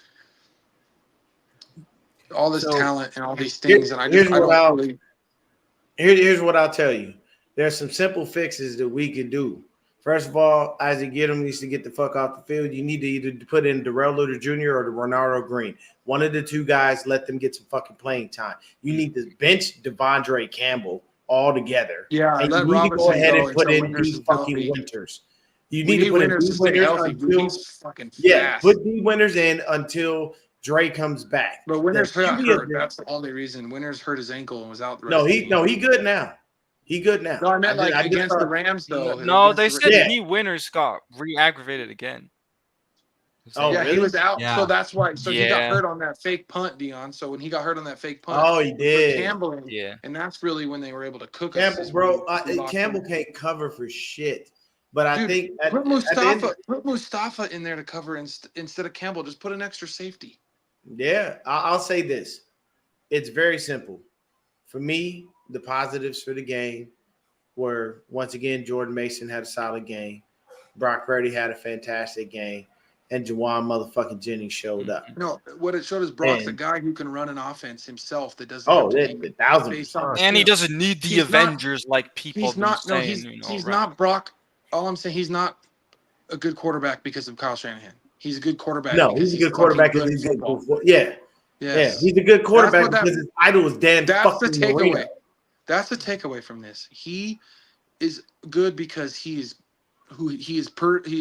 all this talent and all these things, and here's what I'll tell you. There's some simple fixes that we can do. First of all, Isaac Giddum needs to get the fuck off the field. You need to either put in Darrell Luter Jr. or the Ronaldo Green. One of the two guys, let them get some fucking playing time. You need to bench Devondre Campbell all together. Yeah, and let you need to go Robinson ahead go and put until in Winters D is fucking healthy. Winters. You need to put in Winters D to stay Winters healthy, dude. until He's fucking fast. put D Winters in until Dre comes back. But Winters got beauty of hurt. this- That's the only reason. Winters hurt his ankle and was out the rest No, of the game. he good now. He good now. No, I meant like I just against the thought- Rams, though. No, Against they the- said Yeah. D Winters got re-aggravated again. Oh, yeah, really? he was out. Yeah. So that's why. So he got Yeah. hurt on that fake punt, Deon. So when he got hurt on that fake punt, Oh, he they put did. Campbell in, Yeah. and that's really when they were able to cook us. Campbell, is bro. when we lost Campbell him. can't cover for shit. But I Dude, think put the end- Mustafa in there to cover instead of Campbell. Just put an extra safety. yeah, I'll say this. It's very simple. For me, the positives for the game were, once again, Jordan Mason had a solid game. Brock Purdy had a fantastic game. And Juwan motherfucking Jennings showed up. No, what it showed is Brock's a And- guy who can run an offense himself that doesn't. Oh, have to be that's 1,000%. based on And he skill. doesn't need the He's not- Avengers like people He's have been not. No, saying. he's right? not Brock. All I'm saying, he's not a good quarterback because of Kyle Shanahan. He's a good quarterback. No, because he's a good quarterback fucking because he's good at good. football. Yeah. Yes. He's a good quarterback That's what because his idol was Dan That's the fucking takeaway. Marino. That's the takeaway from this. He is good because he's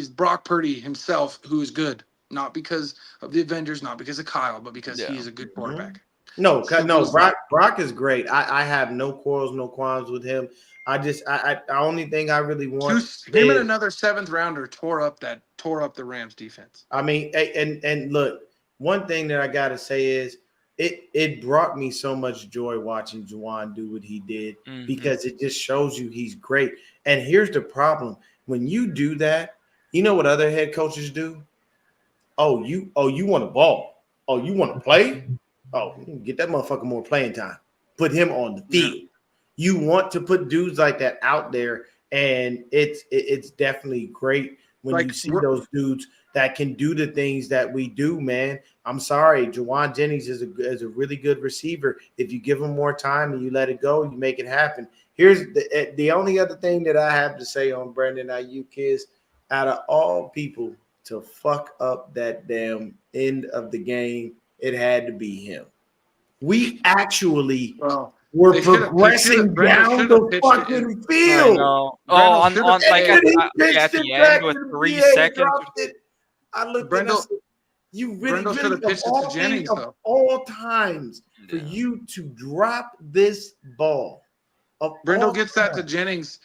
Brock Purdy himself, who is good, not because of the Avengers, not because of Kyle, but because Yeah. he is a good quarterback. No, Simple as Brock is great. I have no quarrels, no qualms with him. The only thing I really want Him and is, another seventh rounder tore up the Rams defense. I mean, and look, one thing that I gotta say is it brought me so much joy watching Juwan do what he did, because it just shows you he's great. And here's the problem: when you do that, you know what other head coaches do? Oh, you want to ball? Oh, you want to play? Oh, get that motherfucker more playing time. Put him on the field. You want to put dudes like that out there, and it's definitely great when Like, you see those dudes that can do the things that we do, man. I'm sorry, Jawan Jennings is a really good receiver. If you give him more time and you let it go, you make it happen. Here's the only other thing that I have to say on Brandon Ayuk is, out of all people to fuck up that damn end of the game, it had to be him. We actually Well, were they should have. He should progressing have. Brendel down should have the pitched it in. fucking I field. know. Oh, Brendel on should have. like And at then the, he pitched at it the back end with to the 3 BA, seconds. dropped it. I looked and I Brendel. said, you really, Brendel should really, have pitched it to Jennings, of though. all times, for Yeah. you to drop this ball. Of Brendel all gets that to times. Jennings.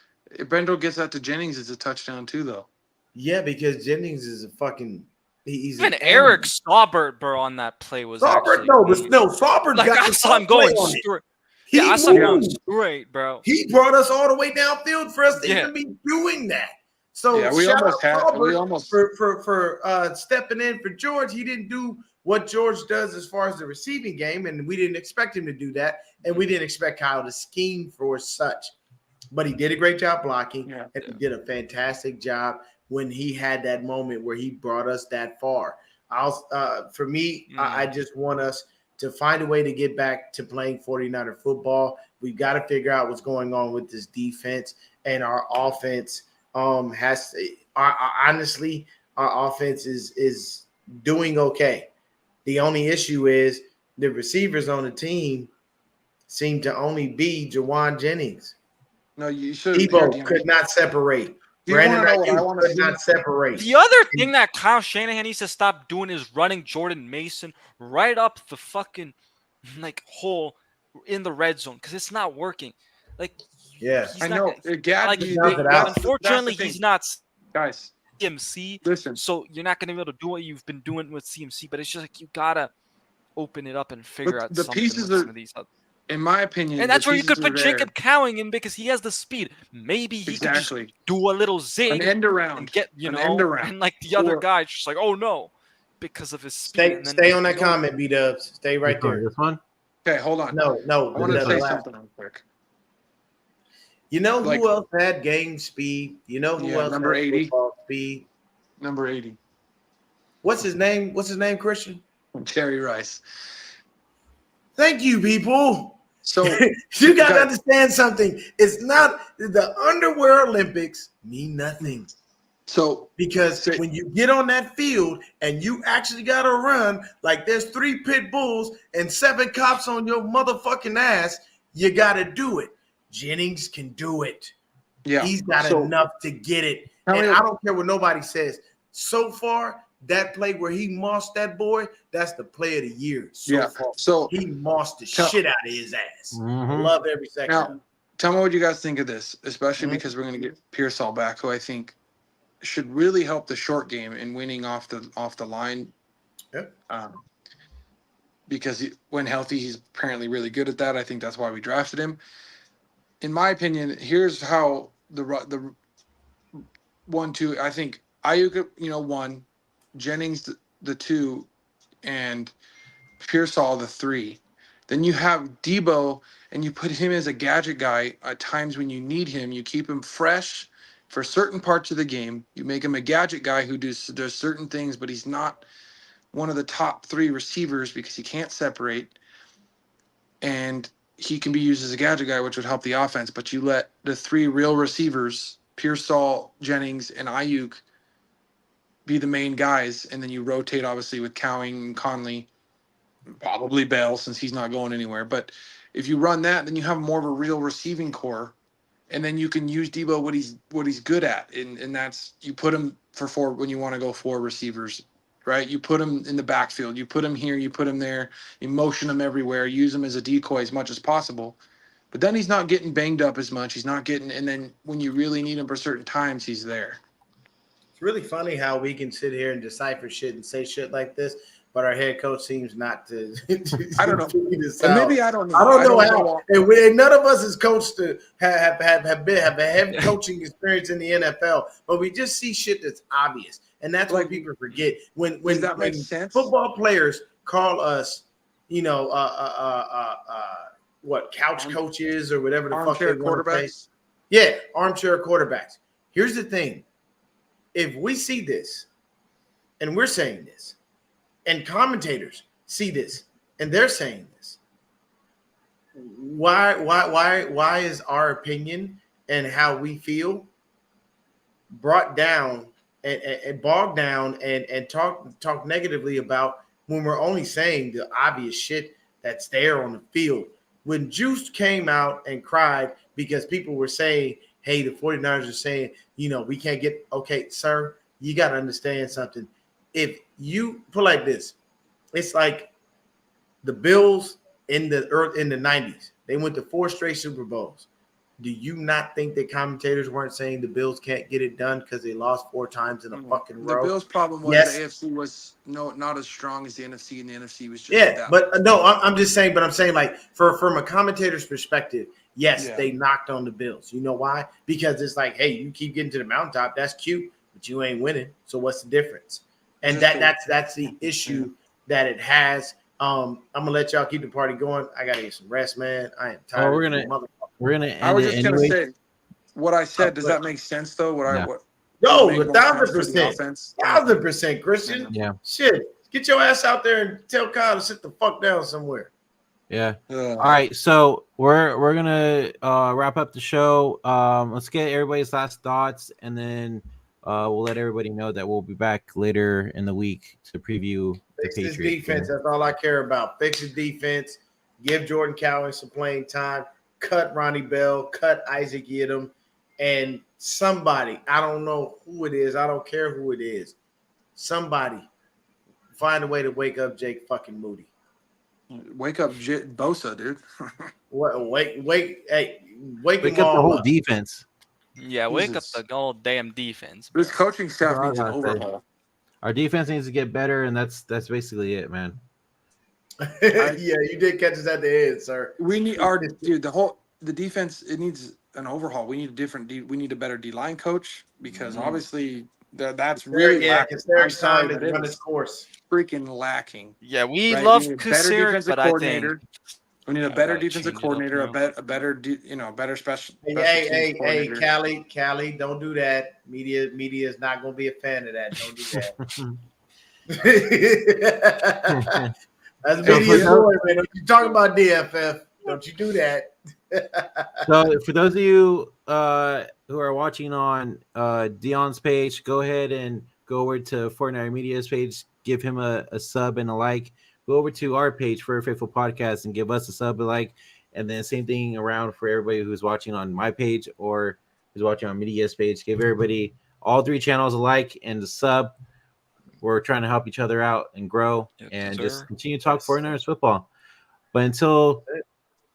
Brendel gets that to Jennings is a touchdown too, though. Yeah, because Jennings is a fucking he's Even an Eric animal. Saubert, bro, on that play was Saubert, actually Saubert like got I the saw him play going on it. straight. He Yeah, I saw him going moved. straight, bro. He brought us all the way downfield for us to Yeah. even be doing that. So Yeah, we shout almost out had. We Saubert almost. for stepping in for George. He didn't do what George does as far as the receiving game, and we didn't expect him to do that, and we didn't expect Kyle to scheme for such. But he did a great job blocking, Yeah. and he did a fantastic job when he had that moment where he brought us that far. For me, I just want us to find a way to get back to playing 49er football. We've got to figure out what's going on with this defense, and our offense honestly, our offense is doing okay. The only issue is the receivers on the team seem to only be Jawan Jennings. No, you should. Debo could not separate. Do you want Brandon to know what I Ayuk want to could see? not separate. The other thing that Kyle Shanahan needs to stop doing is running Jordan Mason right up the fucking like hole in the red zone because it's not working. Like, Yeah, he's I not know. gonna- Gad, like, He does it out. unfortunately, that's the he's thing. not Guys, CMC, listen. so you're not gonna be able to do what you've been doing with CMC. But it's just like you gotta open it up and figure But out the something pieces with are- some of these other. In my opinion, And that's the where you could pieces are put there. Jacob Cowing in because he has the speed. Maybe he could just Exactly. do a little An zig end around. and get, you An know, end around. and like the other Or- guy's just like, oh no, because of his speed. And then Stay on that you know, comment, B-Dubs. Stay right there. This one? Okay, hold on. No, I want to the say last. something real quick. You know Like- who else had game speed? You know who Yeah, else number had 80. football speed? Number 80, What's his name? Christian? Jerry Rice. Thank you, people. So You got to guys- understand something. It's not the underwear Olympics mean nothing. So Because when you get on that field and you actually got to run like there's 3 pit bulls and 7 cops on your motherfucking ass, you got to do it. Jennings can do it. yeah, He's got so, enough to get it. How And many- I don't care what nobody says. So far, that play where he mossed that boy, that's the play of the year. So far. So He mossed the Tell- shit out of his ass. I Mhm. love every second. now, tell me what you guys think of this, especially Mhm. because we're going to get Pearsall back, who I think should really help the short game in winning off the line. Yep. Because when healthy, he's apparently really good at that. I think that's why we drafted him. In my opinion, here's how the 1-2. I think Ayuk, 1, Jennings the 2, and Pearsall the 3. Then you have Debo, and you put him as a gadget guy at times when you need him. You keep him fresh for certain parts of the game. You make him a gadget guy who does certain things, but he's not one of the top 3 receivers because he can't separate. And he can be used as a gadget guy, which would help the offense. But you let the 3 real receivers, Pearsall, Jennings, and Ayuk, be the main guys, and then you rotate obviously with Cowing, Conley, probably Bell since he's not going anywhere. But if you run that, then you have more of a real receiving core, and then you can use Debo what he's good at, and that's you put him for 4 when you want to go 4 receivers, right? You put him in the backfield, you put him here, you put him there, you motion him everywhere, use him as a decoy as much as possible. But then he's not getting banged up as much. He's not getting, and then when you really need him for certain times, he's there. It's really funny how we can sit here and decipher shit and say shit like this, but our head coach seems not to. I don't know. figure this And out. maybe I don't know. I don't know know. how. And none of us is coached to have a heavy coaching experience in the NFL, but we just see shit that's obvious, and that's what people forget. When Does that make when sense? football players call us, what couch coaches or whatever the fuck they Armchair want to say. quarterbacks. Yeah, armchair quarterbacks. Here's the thing. if we see this and we're saying this, and commentators see this and they're saying this, why is our opinion and how we feel brought down and bogged down and talk negatively about when we're only saying the obvious shit that's there on the field? When Juice came out and cried because people were saying, hey, the 49ers are saying, we can't get – okay, sir, you got to understand something. If you put like this, it's like the Bills in the 90s. They went to 4 straight Super Bowls. Do you not think that commentators weren't saying the Bills can't get it done because they lost 4 times in a fucking row? The Bills' problem was Yes. the AFC was not as strong as the NFC, and the NFC was just Yeah, but no, I'm just saying. But I'm saying like from a commentator's perspective, yes, Yeah. they knocked on the Bills. You know why? Because it's like, hey, you keep getting to the mountaintop, that's cute, but you ain't winning. So what's the difference? And that's the issue that it has. I'm gonna let y'all keep the party going. I gotta get some rest, man. I am tired. We're gonna end I was it just gonna anyway. say what I said. Does that make sense though? What Yo, made more sense for the 1,000%, offense? 1,000%, Christian. Yeah. Shit, get your ass out there and tell Kyle to sit the fuck down somewhere. Yeah. All right. So we're gonna wrap up the show. Let's get everybody's last thoughts, and then we'll let everybody know that we'll be back later in the week to preview the Fix his Patriots defense. game. That's all I care about. Fix his defense. Give Jordan Cowan some playing time. Cut Ronnie Bell. Cut Isaac Yiadom. And somebody, I don't know who it is. I don't care who it is. Somebody find a way to wake up Jake fucking Moody. Wake up, Bosa, dude. Wake Wake them up the all whole up. defense. Yeah, wake up Jesus. the whole damn defense. This bro. coaching staff needs an That's what I was overhaul. Our defense needs to get better, and that's basically it, man. Yeah, you did catch us at the end, sir. We need the defense. It needs an overhaul. We need we need a better D line coach because obviously that's really lacking. I'm sorry, time that to run is its course. freaking lacking. Yeah, we Right? love We need a better Kusir, defensive but I think coordinator. We need a better gotta defensive change it up coordinator, now. a better better special teams Hey, coordinator. Callie, don't do that. Media is not going to be a fan of that. Don't do that. That's media's boy, man. Don't you talk about DFF. Don't you do that. So for those of you who are watching on Deon's page, go ahead and go over to Fortnite Media's page, give him a sub and a like. Go over to our page for a Faithful Podcast and give us a sub and like. And then same thing around for everybody who's watching on my page or who's watching on Media's page. Give everybody all 3 channels a like and a sub. We're trying to help each other out and grow and just continue to talk 49ers football. But until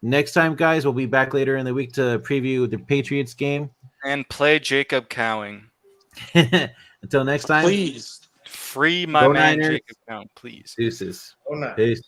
next time, guys, we'll be back later in the week to preview the Patriots game. And play Jacob Cowing. Until next time. Please. Free my Go man Niners. Jacob Cowing, please. Deuces. Oh, no. Peace.